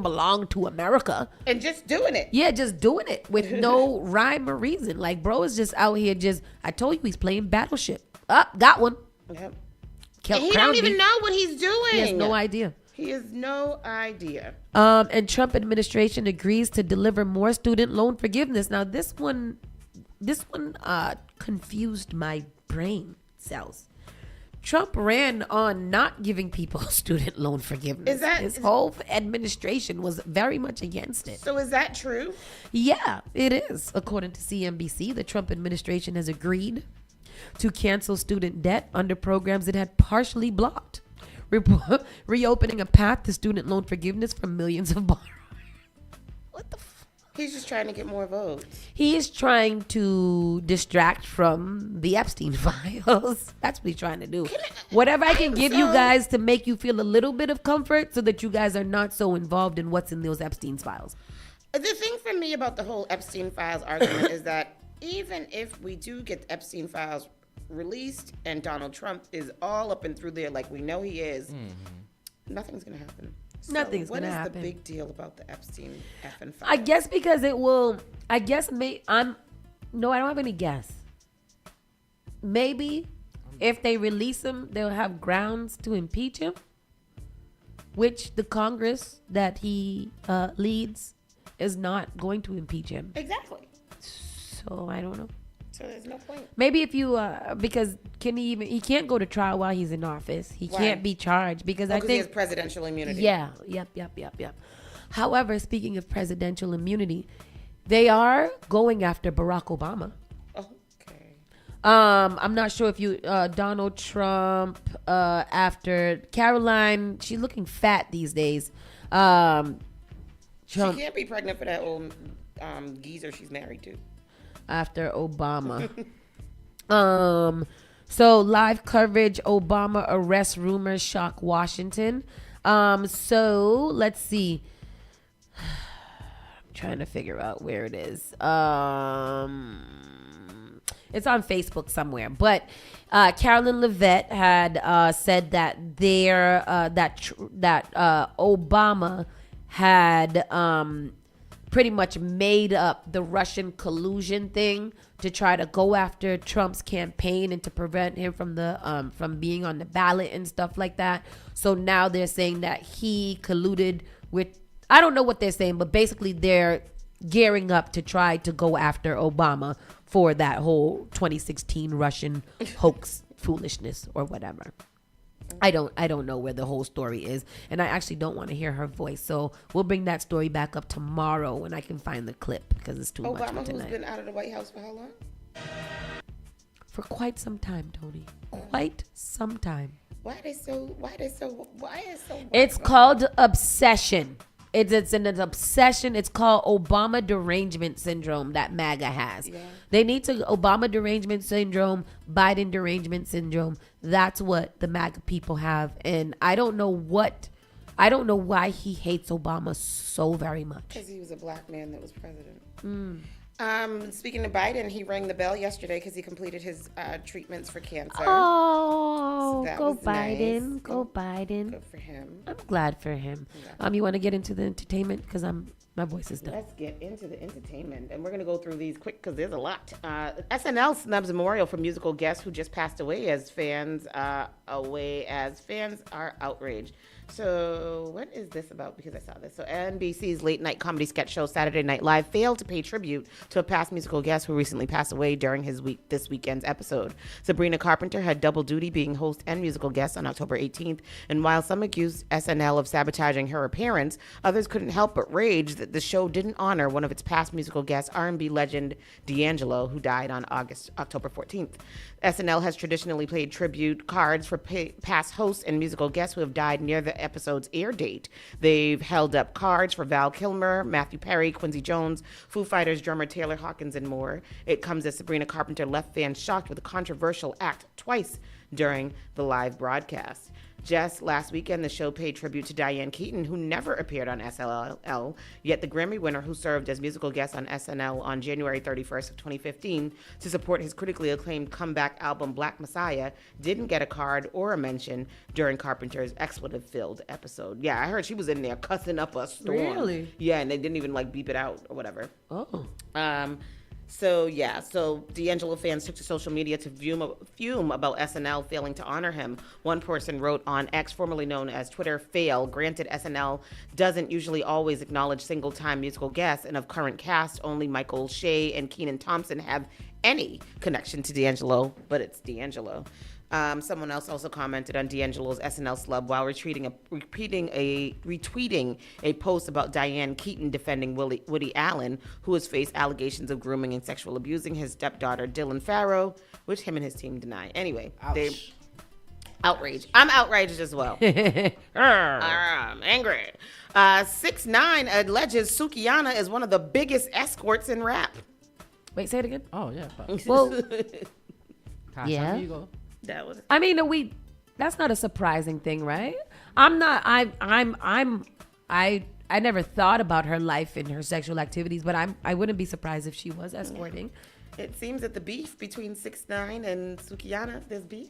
Speaker 3: belong to America.
Speaker 5: And just doing it.
Speaker 3: Yeah, just doing it with no rhyme or reason. Like, bro is just out here I told you he's playing Battleship. Got one.
Speaker 5: Yep. And he don't even know what he's doing.
Speaker 3: He has no idea.
Speaker 5: He has no idea.
Speaker 3: And Trump administration agrees to deliver more student loan forgiveness. Now, this one confused my brain cells. Trump ran on not giving people student loan forgiveness. His whole administration was very much against it.
Speaker 5: So is that true?
Speaker 3: Yeah, it is. According to CNBC, the Trump administration has agreed to cancel student debt under programs it had partially blocked, reopening a path to student loan forgiveness for millions of borrowers. What the
Speaker 5: He's just trying to get more votes.
Speaker 3: He is trying to distract from the Epstein files. That's what he's trying to do. Whatever I can give you guys to make you feel a little bit of comfort so that you guys are not so involved in what's in those Epstein files.
Speaker 5: The thing for me about the whole Epstein files argument is that even if we do get the Epstein files released and Donald Trump is all up and through there like we know he is, nothing's going to happen.
Speaker 3: Nothing's
Speaker 5: going
Speaker 3: to happen.
Speaker 5: What is the big deal about the Epstein effing file?
Speaker 3: I guess because it will, No, I don't have any guess. Maybe if they release him, they'll have grounds to impeach him, which the Congress that he leads is not going to impeach him.
Speaker 5: Exactly.
Speaker 3: So I don't know.
Speaker 5: So there's no point.
Speaker 3: Maybe if you because he can't go to trial while he's in office. He can't be charged because I think
Speaker 5: he has presidential immunity.
Speaker 3: Yeah. Yep. However, speaking of presidential immunity, they are going after Barack Obama.
Speaker 5: Okay.
Speaker 3: I'm not sure if you Donald Trump after Caroline. She's looking fat these days. Trump,
Speaker 5: she can't be pregnant for that old geezer she's married to.
Speaker 3: After Obama. So live coverage, Obama arrest rumors shock Washington. So let's see. I'm trying to figure out where it is. It's on Facebook somewhere. But Carolyn Levitt had said that Obama had pretty much made up the Russian collusion thing to try to go after Trump's campaign and to prevent him from being on the ballot and stuff like that. So now they're saying that he colluded with, I don't know what they're saying, but basically they're gearing up to try to go after Obama for that whole 2016 Russian hoax foolishness or whatever. I don't know where the whole story is, and I actually don't want to hear her voice. So we'll bring that story back up tomorrow when I can find the clip because it's too much for tonight.
Speaker 5: Obama, who's been out of the White House for how long?
Speaker 3: For quite some time, Tony. Quite some time.
Speaker 5: Why is so?
Speaker 3: It's called obsession. It's an obsession. It's called Obama derangement syndrome that MAGA has. Yeah. They need to Obama derangement syndrome, Biden derangement syndrome. That's what the MAGA people have. And I don't know why he hates Obama so very much.
Speaker 5: Because he was a black man that was president. Speaking of Biden, he rang the bell yesterday because he completed his treatments for cancer.
Speaker 3: Oh,
Speaker 5: so
Speaker 3: go Biden.
Speaker 5: Nice.
Speaker 3: Go Biden.
Speaker 5: Good for him.
Speaker 3: I'm glad for him. Yeah. You want to get into the entertainment? Because my voice is done.
Speaker 5: Let's get into the entertainment. And we're going to go through these quick because there's a lot. SNL snubs a memorial for musical guest who just passed away as fans are outraged. So what is this about? Because I saw this. So NBC's late night comedy sketch show Saturday Night Live failed to pay tribute to a past musical guest who recently passed away during this weekend's episode. Sabrina Carpenter had double duty being host and musical guest on October 18th. And while some accused SNL of sabotaging her appearance, others couldn't help but rage that the show didn't honor one of its past musical guests, R&B legend D'Angelo, who died on October 14th. SNL has traditionally played tribute cards for past hosts and musical guests who have died near the episode's air date. They've held up cards for Val Kilmer, Matthew Perry, Quincy Jones, Foo Fighters drummer Taylor Hawkins, and more. It comes as Sabrina Carpenter left fans shocked with a controversial act twice during the live broadcast. Just last weekend, the show paid tribute to Diane Keaton, who never appeared on SNL, yet the Grammy winner who served as musical guest on SNL on January 31st of 2015 to support his critically acclaimed comeback album Black Messiah didn't get a card or a mention during Carpenter's expletive-filled episode. Yeah, I heard she was in there cussing up a storm.
Speaker 3: Really?
Speaker 5: Yeah, and they didn't even beep it out or whatever.
Speaker 3: Oh.
Speaker 5: So D'Angelo fans took to social media to fume about SNL failing to honor him. One person wrote on X, formerly known as Twitter, fail. Granted, SNL doesn't usually always acknowledge single-time musical guests, and of current cast, only Michael Shea and Kenan Thompson have any connection to D'Angelo, but it's D'Angelo. Someone else also commented on D'Angelo's SNL slub while retweeting a post about Diane Keaton defending Woody Allen, who has faced allegations of grooming and sexual abusing his stepdaughter, Dylan Farrow, which him and his team deny. Anyway, they outraged. I'm outraged as well. I'm angry. 6ix9ine alleges Sukihana is one of the biggest escorts in rap.
Speaker 3: Wait, say it again.
Speaker 4: Oh yeah.
Speaker 3: Well, yeah.
Speaker 5: That was.
Speaker 3: I mean, that's not a surprising thing, right? I never thought about her life and her sexual activities, but I wouldn't be surprised if she was escorting.
Speaker 5: It seems that the beef between 6ix9ine and Sukihana, there's beef.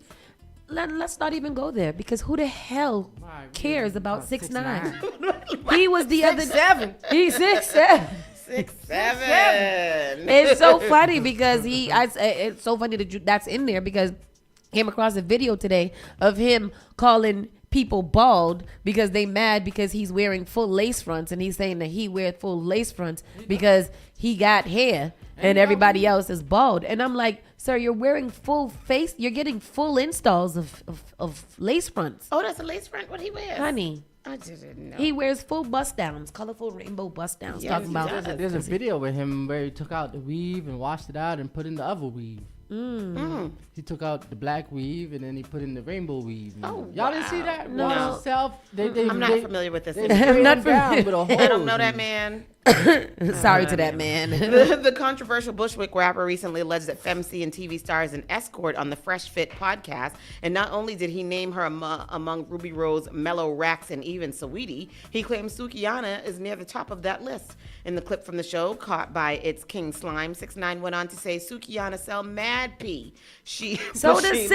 Speaker 3: Let's not even go there because who the hell cares about 6ix9ine? He was the other
Speaker 5: 6'7".
Speaker 3: He's 6'7".
Speaker 5: 6'7".
Speaker 3: It's so funny because it's so funny that that's in there because I came across a video today of him calling people bald because they mad because he's wearing full lace fronts, and he's saying that he wears full lace fronts because he got hair and everybody else is bald. And I'm like, sir, you're wearing full face. You're getting full installs of lace fronts.
Speaker 5: Oh, that's a lace front? What he wears?
Speaker 3: Honey.
Speaker 5: I didn't know.
Speaker 3: He wears full bust downs, colorful rainbow bust downs.
Speaker 5: Yes,
Speaker 3: talking about
Speaker 4: There's a video with him where he took out the weave and washed it out and put in the other weave. He took out the black weave and then he put in the rainbow weave.
Speaker 5: Oh,
Speaker 4: y'all didn't see that?
Speaker 5: No.
Speaker 4: Wash yourself.
Speaker 5: I'm not familiar with this.
Speaker 3: I'm not
Speaker 4: familiar.
Speaker 5: I don't know that man.
Speaker 3: Sorry to that man.
Speaker 5: The controversial Bushwick rapper recently alleged that Femc and TV star is an escort on the Fresh Fit podcast. And not only did he name her among Ruby Rose, Mellow Rax, and even Saweetie, he claims Sukihana is near the top of that list. In the clip from the show, caught by its King Slime, 6ix9ine went on to say Sukihana sell mad pee. She literally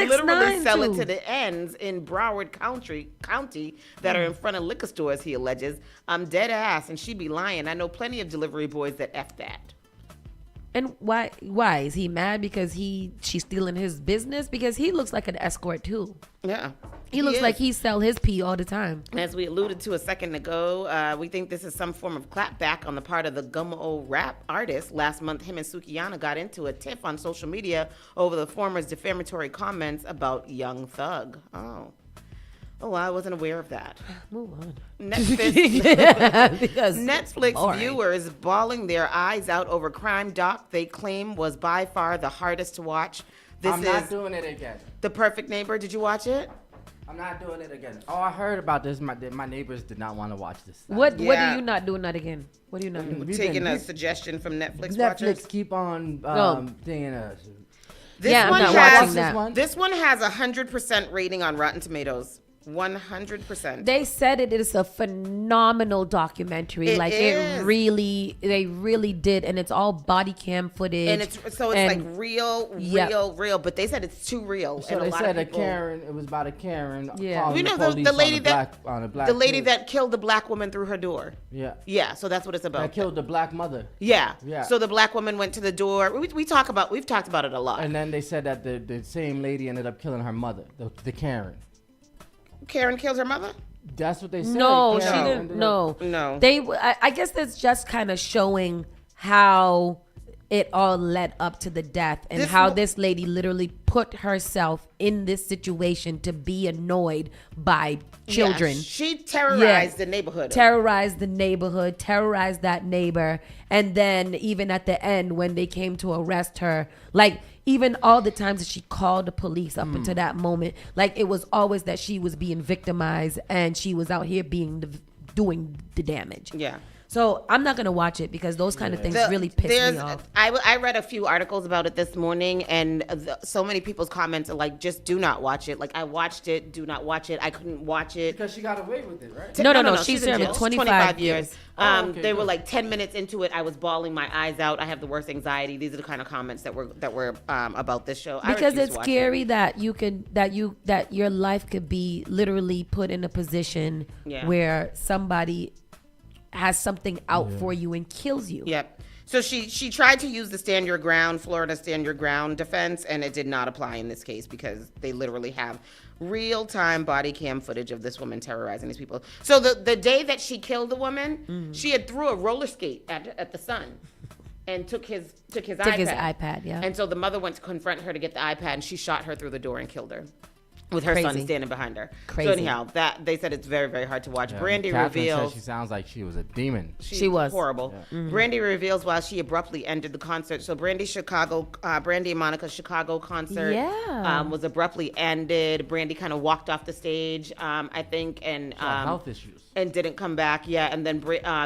Speaker 5: sell it to the ends in Broward County that are in front of liquor stores, he alleges. I'm dead ass, and she be lying. I know plenty of delivery boys that F that.
Speaker 3: And why is he mad because she's stealing his business? Because he looks like an escort too.
Speaker 5: Yeah.
Speaker 3: He looks like he sell his pee all the time.
Speaker 5: As we alluded to a second ago, we think this is some form of clapback on the part of the Gummo rap artist. Last month, him and Sukihana got into a tiff on social media over the former's defamatory comments about Young Thug. Oh, I wasn't aware of that.
Speaker 3: Move on.
Speaker 5: Netflix viewers bawling their eyes out over crime doc they claim was by far the hardest to watch.
Speaker 4: I'm not doing it again.
Speaker 5: The Perfect Neighbor. Did you watch it?
Speaker 4: I'm not doing it again. Oh, I heard about this. My neighbors did not want to watch this.
Speaker 3: What are you not doing that again? What are you not doing?
Speaker 5: Taking a suggestion from Netflix watchers?
Speaker 4: Netflix keep on thinking us.
Speaker 5: This one has 100% rating on Rotten Tomatoes. 100%.
Speaker 3: They said it is a phenomenal documentary. They really did, and it's all body cam footage.
Speaker 5: And it's like real. But they said it's too real.
Speaker 4: So they said it was about a Karen.
Speaker 5: Yeah, you know the lady that killed the black woman through her door. Yeah. So that's what it's about.
Speaker 4: That killed the black mother.
Speaker 5: Yeah. So the black woman went to the door. We've talked about it a lot.
Speaker 4: And then they said that the same lady ended up killing her mother, the Karen.
Speaker 5: Karen killed her mother?
Speaker 4: That's what they said.
Speaker 3: No, she didn't. No. I guess that's just kind of showing how it all led up to the death and how this lady literally put herself in this situation to be annoyed by children.
Speaker 5: Yeah, she terrorized the neighborhood.
Speaker 3: Terrorized that neighbor. And then even at the end when they came to arrest her, like even all the times that she called the police up until that moment, like it was always that she was being victimized and she was out here doing the damage.
Speaker 5: Yeah.
Speaker 3: So I'm not going to watch it because those kind of things really piss me off.
Speaker 5: I read a few articles about it this morning, and so many people's comments are like, just do not watch it. Like, I watched it, do not watch it. I couldn't watch it.
Speaker 4: Because she got away with it, right?
Speaker 3: No. She's serving 25 years.
Speaker 5: They were like 10 minutes into it. I was bawling my eyes out. I have the worst anxiety. These are the kind of comments that were about this show.
Speaker 3: Because it's scary that that your life could be literally put in a position where somebody has something out for you and kills you.
Speaker 5: Yep. So she tried to use the Florida stand your ground defense, and it did not apply in this case because they literally have real-time body cam footage of this woman terrorizing these people. So the day that she killed the woman, she had threw a roller skate at the son and took his iPad.
Speaker 3: Yeah.
Speaker 5: And so the mother went to confront her to get the iPad, and she shot her through the door and killed her. With her son standing behind her.
Speaker 3: Crazy.
Speaker 5: So anyhow, that they said it's very, very hard to watch. Brandy reveals
Speaker 4: she sounds like she was a demon.
Speaker 3: She was
Speaker 5: horrible. Yeah. Mm-hmm. Brandy reveals why she abruptly ended the concert. So Brandy and Monica's Chicago concert was abruptly ended. Brandy kind of walked off the stage, I think, and
Speaker 4: health issues.
Speaker 5: And didn't come back. Yeah, and then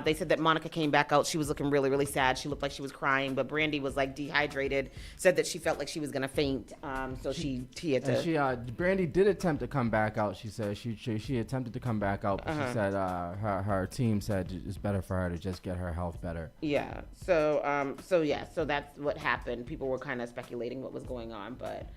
Speaker 5: they said that Monica came back out. She was looking really, really sad. She looked like she was crying, but Brandy was like dehydrated. Said that she felt like she was gonna faint. So she had to.
Speaker 4: Brandy did attempt to come back out. She said she attempted to come back out, but she said her team said it's better for her to just get her health better.
Speaker 5: Yeah. So that's what happened. People were kind of speculating what was going on, but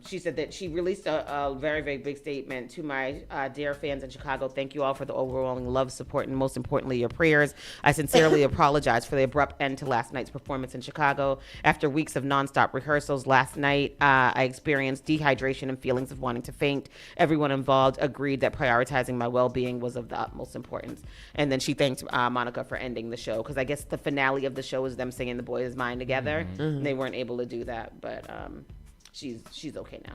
Speaker 5: She said that she released a very, very big statement to my dear fans in Chicago. Thank you all for the overwhelming love, support, and most importantly, your prayers. I sincerely apologize for the abrupt end to last night's performance in Chicago. After weeks of nonstop rehearsals last night, I experienced dehydration and feelings of wanting to faint. Everyone involved agreed that prioritizing my well-being was of the utmost importance. And then she thanked Monica for ending the show, because I guess the finale of the show is them singing The Boy Is Mine together. And they weren't able to do that, but she's okay now.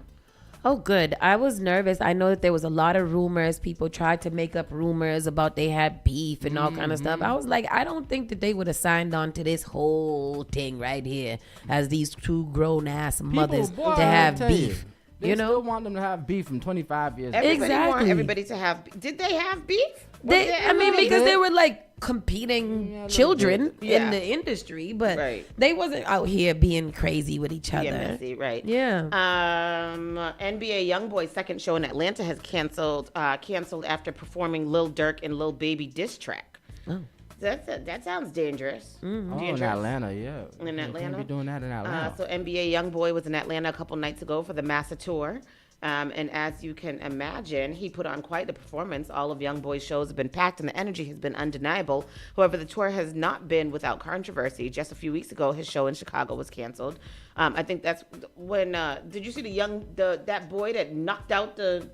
Speaker 3: Oh, good. I was nervous. I know that there was a lot of rumors. People tried to make up rumors about they had beef and all kind of stuff. I was like, I don't think that they would have signed on to this whole thing right here as these two grown-ass mothers to have beef.
Speaker 4: They still want them to have beef from 25 years.
Speaker 5: Everybody want everybody to have. Did they have beef?
Speaker 3: Because they were like competing children in the industry, but they wasn't out here being crazy with each other.
Speaker 5: Messy, right?
Speaker 3: Yeah.
Speaker 5: NBA YoungBoy's second show in Atlanta has canceled after performing Lil Durk and Lil Baby diss track.
Speaker 3: Oh.
Speaker 5: That sounds dangerous.
Speaker 4: In Atlanta, yeah.
Speaker 5: In Atlanta,
Speaker 4: be doing that in Atlanta.
Speaker 5: So NBA YoungBoy was in Atlanta a couple nights ago for the Massa Tour. And as you can imagine, he put on quite a performance. All of YoungBoy's shows have been packed and the energy has been undeniable. However, the tour has not been without controversy. Just a few weeks ago, his show in Chicago was canceled. I think that's when, did you see that boy that knocked out the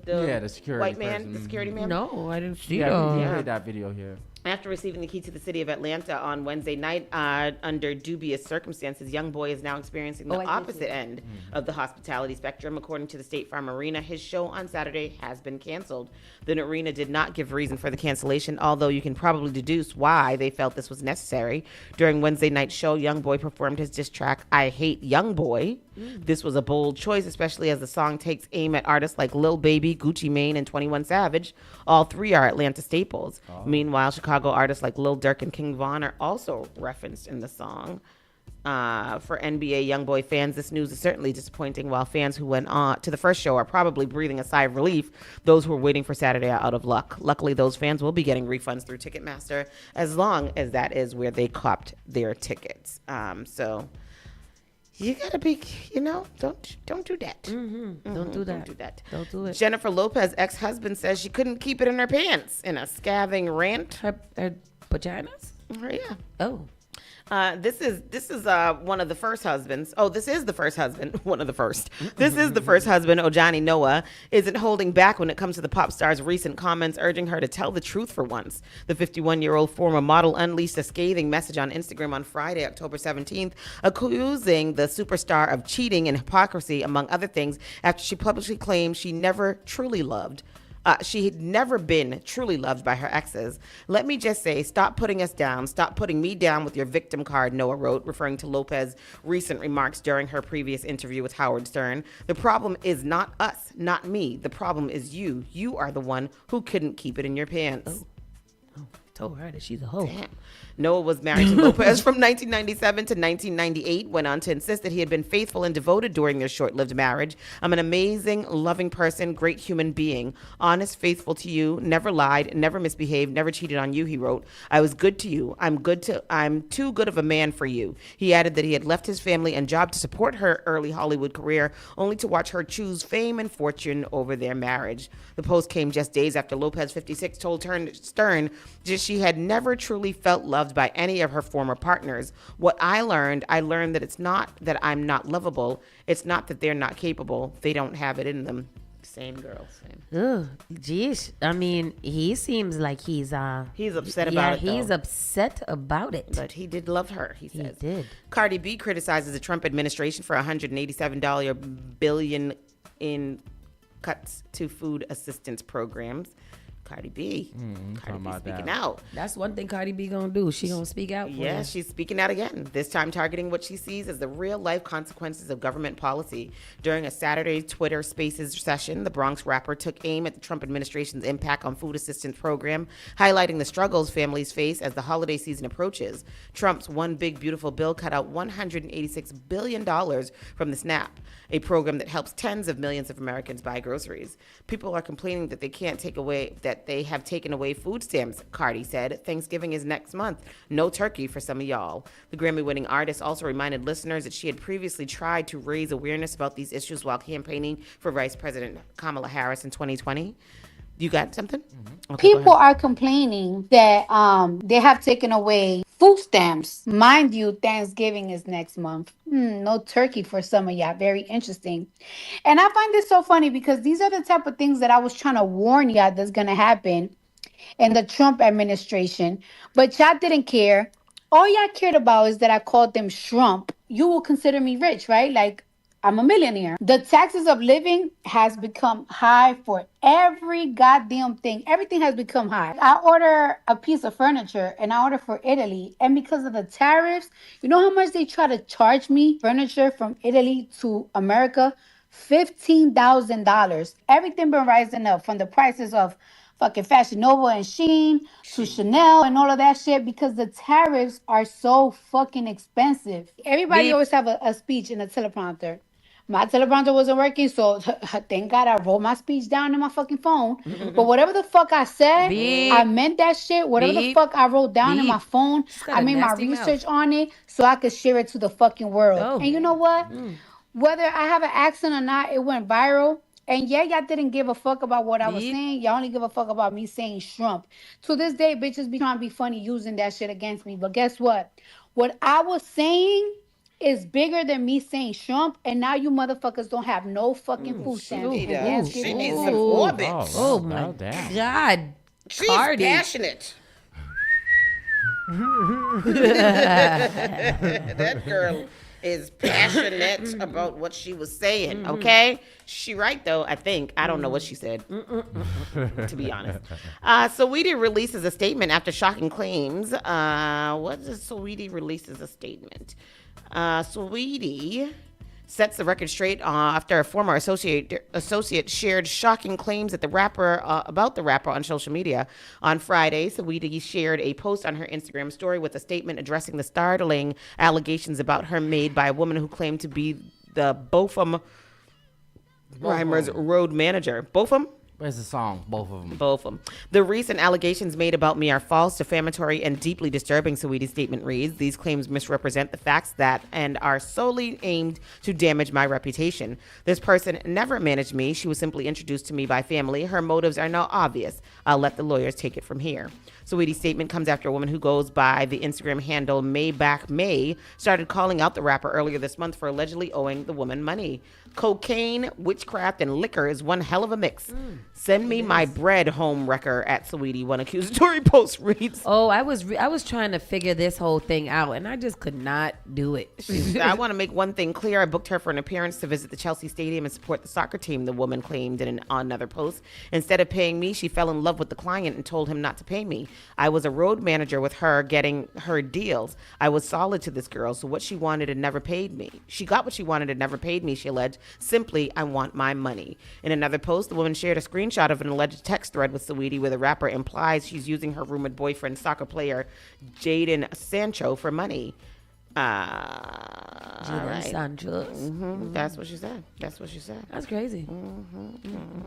Speaker 4: security
Speaker 5: white man,
Speaker 4: person.
Speaker 5: the security man?
Speaker 3: No, I didn't see
Speaker 4: that. We played that video here.
Speaker 5: After receiving the key to the city of Atlanta on Wednesday night under dubious circumstances, YoungBoy is now experiencing the opposite end of the hospitality spectrum. According to the State Farm Arena, his show on Saturday has been canceled. The arena did not give reason for the cancellation, although you can probably deduce why they felt this was necessary. During Wednesday night's show, YoungBoy performed his diss track, I Hate YoungBoy. This was a bold choice, especially as the song takes aim at artists like Lil Baby, Gucci Mane, and 21 Savage. All three are Atlanta staples. Meanwhile, Chicago artists like Lil Durk and King Von are also referenced in the song. For NBA YoungBoy fans, this news is certainly disappointing. While fans who went on to the first show are probably breathing a sigh of relief, those who are waiting for Saturday are out of luck. Luckily, those fans will be getting refunds through Ticketmaster as long as that is where they copped their tickets. So you gotta be, don't do that.
Speaker 3: Don't do that. Don't do it.
Speaker 5: Jennifer Lopez's ex-husband says she couldn't keep it in her pants in a scathing rant.
Speaker 3: Her vaginas?
Speaker 5: Yeah.
Speaker 3: Oh.
Speaker 5: This is one of the first husbands. Oh, this is the first husband. One of the first. This is the first husband. Ojani Noah isn't holding back when it comes to the pop star's recent comments, urging her to tell the truth for once. The 51-year-old former model unleashed a scathing message on Instagram on Friday, October 17th, accusing the superstar of cheating and hypocrisy, among other things, after she publicly claimed she never truly loved. She had never been truly loved by her exes. Let me just say, stop putting us down. Stop putting me down with your victim card, Noah wrote, referring to Lopez's recent remarks during her previous interview with Howard Stern. The problem is not us, not me. The problem is you. You are the one who couldn't keep it in your pants.
Speaker 3: Oh, told her that she's a hoe.
Speaker 5: Damn. Noah was married to Lopez from 1997 to 1998, went on to insist that he had been faithful and devoted during their short-lived marriage. I'm an amazing, loving person, great human being, honest, faithful to you, never lied, never misbehaved, never cheated on you, he wrote. I was good to you. I'm too good of a man for you. He added that he had left his family and job to support her early Hollywood career, only to watch her choose fame and fortune over their marriage. The post came just days after Lopez, 56, told Stern that she had never truly felt loved by any of her former partners. What I learned that it's not that I'm not lovable. It's not that they're not capable. They don't have it in them. Same girl, same.
Speaker 3: Ugh, geez. I mean, he seems like he's
Speaker 5: upset about it, though.
Speaker 3: He's upset about it.
Speaker 5: But he did love her, he says.
Speaker 3: He did.
Speaker 5: Cardi B criticizes the Trump administration for $187 billion in cuts to food assistance programs. Cardi B. Cardi B speaking out.
Speaker 3: That's one thing Cardi B gonna do. She gonna speak out for
Speaker 5: Yeah, she's speaking out again, this time targeting what she sees as the real-life consequences of government policy. During a Saturday Twitter Spaces session, the Bronx rapper took aim at the Trump administration's impact on food assistance program, highlighting the struggles families face as the holiday season approaches. Trump's One Big Beautiful Bill cut out $186 billion from the SNAP, a program that helps tens of millions of Americans buy groceries. People are complaining that they can't take away that that they have taken away food stamps, Cardi said. Thanksgiving is next month. No turkey for some of y'all. The Grammy-winning artist also reminded listeners that she had previously tried to raise awareness about these issues while campaigning for Vice President Kamala Harris in 2020. You got something?
Speaker 9: Mm-hmm. Okay, people are complaining that they have taken away food stamps. Mind you, Thanksgiving is next month. No turkey for some of y'all. Very interesting. And I find this so funny because these are the type of things that I was trying to warn y'all that's going to happen in the Trump administration. But y'all didn't care. All y'all cared about is that I called them Shrump. You will consider me rich, right? Like, I'm a millionaire. The taxes of living has become high for every goddamn thing. Everything has become high. I order a piece of furniture and I order for Italy. And because of the tariffs, you know how much they try to charge me? Furniture from Italy to America? $15,000. Everything been rising up from the prices of fucking Fashion Nova and Shein to Chanel and all of that shit because the tariffs are so fucking expensive. Everybody always have a speech in a teleprompter. My teleprompter wasn't working, so thank God I wrote my speech down in my fucking phone. But whatever the fuck I said, I meant that shit. Whatever the fuck I wrote down in my phone, I made my research on it so I could share it to the fucking world. And you know what? Whether I have an accent or not, it went viral. And yeah, y'all didn't give a fuck about what I was saying. Y'all only give a fuck about me saying Shrump. To this day, bitches be trying to be funny using that shit against me. But guess what? What I was saying is bigger than me saying Shrump, and now you motherfuckers don't have no fucking food stamps.
Speaker 5: She needs some orbits.
Speaker 3: Oh my God.
Speaker 5: She's
Speaker 3: Cardi.
Speaker 5: passionate. That girl is passionate about what she was saying, okay? She right, though, I think. I don't know what she said, to be honest. Saweetie releases a statement after shocking claims. What does Saweetie releases a statement? Saweetie sets the record straight after a former associate shared shocking claims about the rapper on social media. On Friday, Saweetie shared a post on her Instagram story with a statement addressing the startling allegations about her made by a woman who claimed to be the Botham Rhymer's road manager. Botham?
Speaker 4: Where's the song? Both of them.
Speaker 5: Both of them. The recent allegations made about me are false, defamatory, and deeply disturbing, Saweetie's statement reads. These claims misrepresent the facts and are solely aimed to damage my reputation. This person never managed me. She was simply introduced to me by family. Her motives are now obvious. I'll let the lawyers take it from here. Saweetie's statement comes after a woman who goes by the Instagram handle Maybach May started calling out the rapper earlier this month for allegedly owing the woman money. Cocaine, witchcraft, and liquor is one hell of a mix. Send me my bread, home wrecker, at Saweetie, one accusatory post reads.
Speaker 3: Oh, I was trying to figure this whole thing out, and I just could not do it.
Speaker 5: I want to make one thing clear. I booked her for an appearance to visit the Chelsea Stadium and support the soccer team, the woman claimed in another post. Instead of paying me, she fell in love with the client and told him not to pay me. I was a road manager with her, getting her deals. I was solid to this girl, so what she wanted and never paid me. She got what she wanted and never paid me, she alleged. Simply, I want my money. In another post, the woman shared a screenshot of an alleged text thread with Saweetie where the rapper implies she's using her rumored boyfriend, soccer player Jadon Sancho, for money.
Speaker 3: Jadon Sancho.
Speaker 5: That's what she said. That's
Speaker 3: crazy.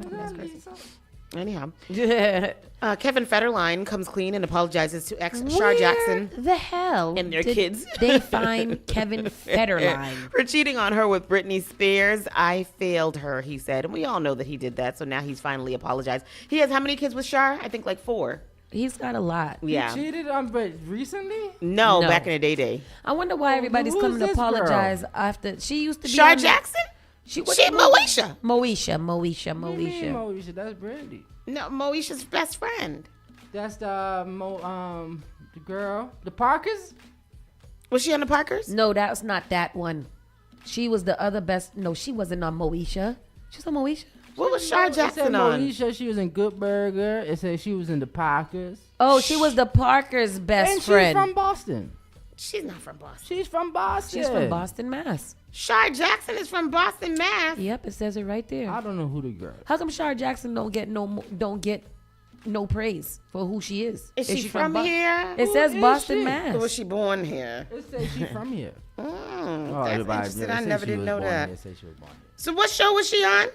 Speaker 5: That's crazy. Anyhow, Kevin Federline comes clean and apologizes to ex Shar Jackson.
Speaker 3: The hell
Speaker 5: and their kids.
Speaker 3: They find Kevin Federline
Speaker 5: for cheating on her with Britney Spears. I failed her, he said, and we all know that he did that. So now he's finally apologized. He has how many kids with Shar? I think like 4.
Speaker 3: He's got a lot.
Speaker 5: Yeah.
Speaker 4: He cheated on, but recently?
Speaker 5: No, back in the day.
Speaker 3: I wonder why everybody's coming to apologize after she used to be
Speaker 5: Shar Jackson.
Speaker 3: She
Speaker 5: Moesha.
Speaker 4: Moesha, that's Brandy.
Speaker 5: No, Moesha's best friend.
Speaker 4: That's the girl, the Parkers.
Speaker 5: Was she on the Parkers?
Speaker 3: No, that's not that one. She was the other best. No, she wasn't on Moesha. She was on Moesha.
Speaker 5: What was Shar Jackson on?
Speaker 4: Moesha, she was in Good Burger. It said she was in the Parkers.
Speaker 3: Oh, she was the Parkers' best friend.
Speaker 4: She's from Boston.
Speaker 5: She's not from Boston.
Speaker 4: She's from Boston.
Speaker 3: She's from Boston, Mass.
Speaker 5: Shar Jackson is from Boston, Mass.
Speaker 3: Yep, it says it right there.
Speaker 4: I don't know who the girl is.
Speaker 3: How come Shar Jackson don't get no praise for who she is?
Speaker 5: Is she from here?
Speaker 3: It says Boston, Mass.
Speaker 5: Or was she born here?
Speaker 4: It says she's from here.
Speaker 5: That's interesting. I never did know that. So what show was she on?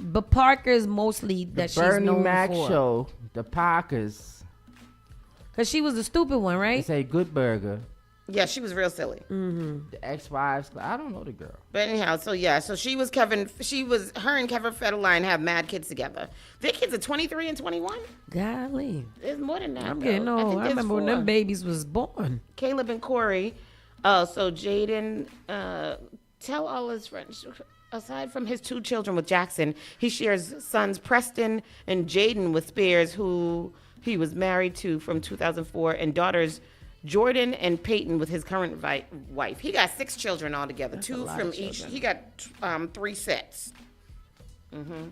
Speaker 3: But Parker's mostly that she's
Speaker 4: Bernie
Speaker 3: known
Speaker 4: Mac
Speaker 3: for.
Speaker 4: show, the Parkers.
Speaker 3: Cause she was the stupid one, right?
Speaker 4: They say Good Burger.
Speaker 5: Yeah, she was real silly.
Speaker 3: Mm-hmm.
Speaker 4: The ex-wives. I don't know the girl.
Speaker 5: But anyhow, so she was her and Kevin Federline have mad kids together. Their kids are 23 and 21.
Speaker 3: Golly.
Speaker 5: There's more than that.
Speaker 3: I'm getting
Speaker 5: though.
Speaker 3: old.
Speaker 5: think
Speaker 3: I
Speaker 5: there's
Speaker 3: remember when
Speaker 5: 4.
Speaker 3: them babies was born.
Speaker 5: Caleb and Corey. So Jaden, tell all his friends. Aside from his 2 children with Jackson, he shares sons Preston and Jaden with Spears, who he was married to from 2004, and daughters Jordan and Peyton with his current wife. He got 6 children altogether, 2 from each. He got 3 sets.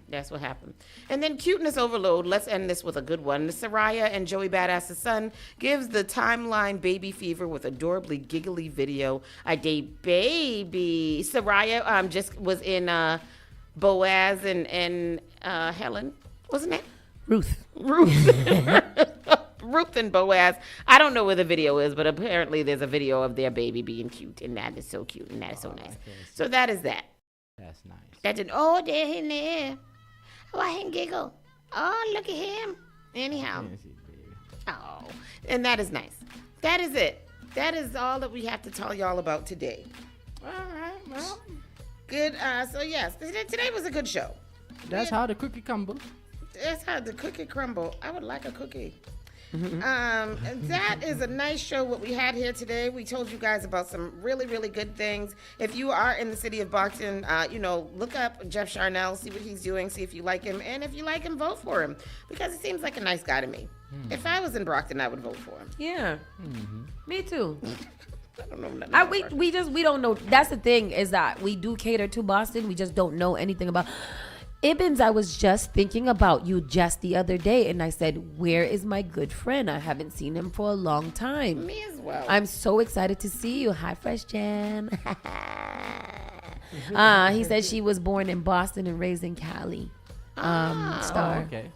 Speaker 5: That's what happened. And then cuteness overload. Let's end this with a good one. Soraya and Joey Badass's son gives the timeline baby fever with adorably giggly video. I date baby. Soraya just was in Boaz and Helen. Wasn't it?
Speaker 3: Ruth.
Speaker 5: Ruth and Boaz. I don't know where the video is, but apparently there's a video of their baby being cute, and that is so cute, and that is so nice. So that is that.
Speaker 4: That's nice.
Speaker 5: That's an oh, there he there. Oh, I can giggle. Oh, look at him. Anyhow. Oh, and that is nice. That is it. That is all that we have to tell y'all about today. All right, well. Good. So yes, today was a good show.
Speaker 4: That's how the cookie crumble.
Speaker 5: That's how the cookie crumble. I would like a cookie. That is a nice show what we had here today. We told you guys about some really, really good things. If you are in the city of Boston, look up Jeff Charnel, see what he's doing, see if you like him, and if you like him, vote for him, because he seems like a nice guy to me. If I was in Brockton, I would vote for him.
Speaker 3: Yeah. Me too.
Speaker 5: I don't know nothing
Speaker 3: we don't know. That's the thing, is that we do cater to Boston. We just don't know anything about Ibbins. I was just thinking about you just the other day, and I said, where is my good friend? I haven't seen him for a long time.
Speaker 5: Me as well.
Speaker 3: I'm so excited to see you. Hi, Fresh Jan. He said she was born in Boston and raised in Cali. Star.
Speaker 4: Okay.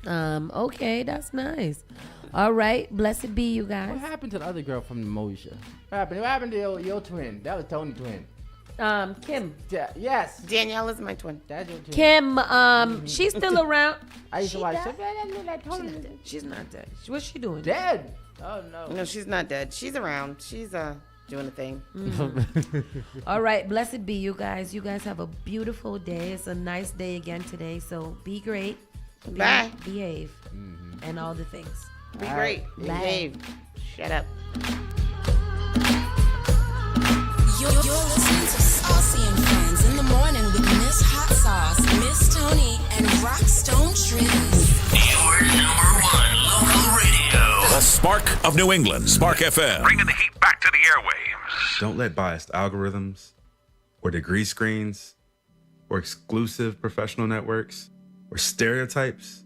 Speaker 3: Okay, that's nice. All right, blessed be you guys.
Speaker 4: What happened to the other girl from Moshe? What happened to your twin? That was Tony twin.
Speaker 3: Kim.
Speaker 4: Yes.
Speaker 5: Danielle is my twin.
Speaker 4: That's your twin.
Speaker 3: Kim, she's still around.
Speaker 4: I used to watch.
Speaker 3: She's not dead. What's she doing?
Speaker 4: Dead. Oh no.
Speaker 5: No, she's not dead. She's around. She's doing a thing.
Speaker 3: All right, blessed be you guys. You guys have a beautiful day. It's a nice day again today. So be great.
Speaker 5: Bye.
Speaker 3: Behave. And all the things.
Speaker 5: Be great.
Speaker 3: Bye.
Speaker 5: Behave. Shut up.
Speaker 1: You're listening to Saucy and Friends in the morning with Miss Hot Sauce, Miss Tony, and Rockstone Triz.
Speaker 20: Your #1 local radio. The Spark of New England, Spark FM. Bringing the heat back to the airwaves.
Speaker 16: Don't let biased algorithms or degree screens or exclusive professional networks or stereotypes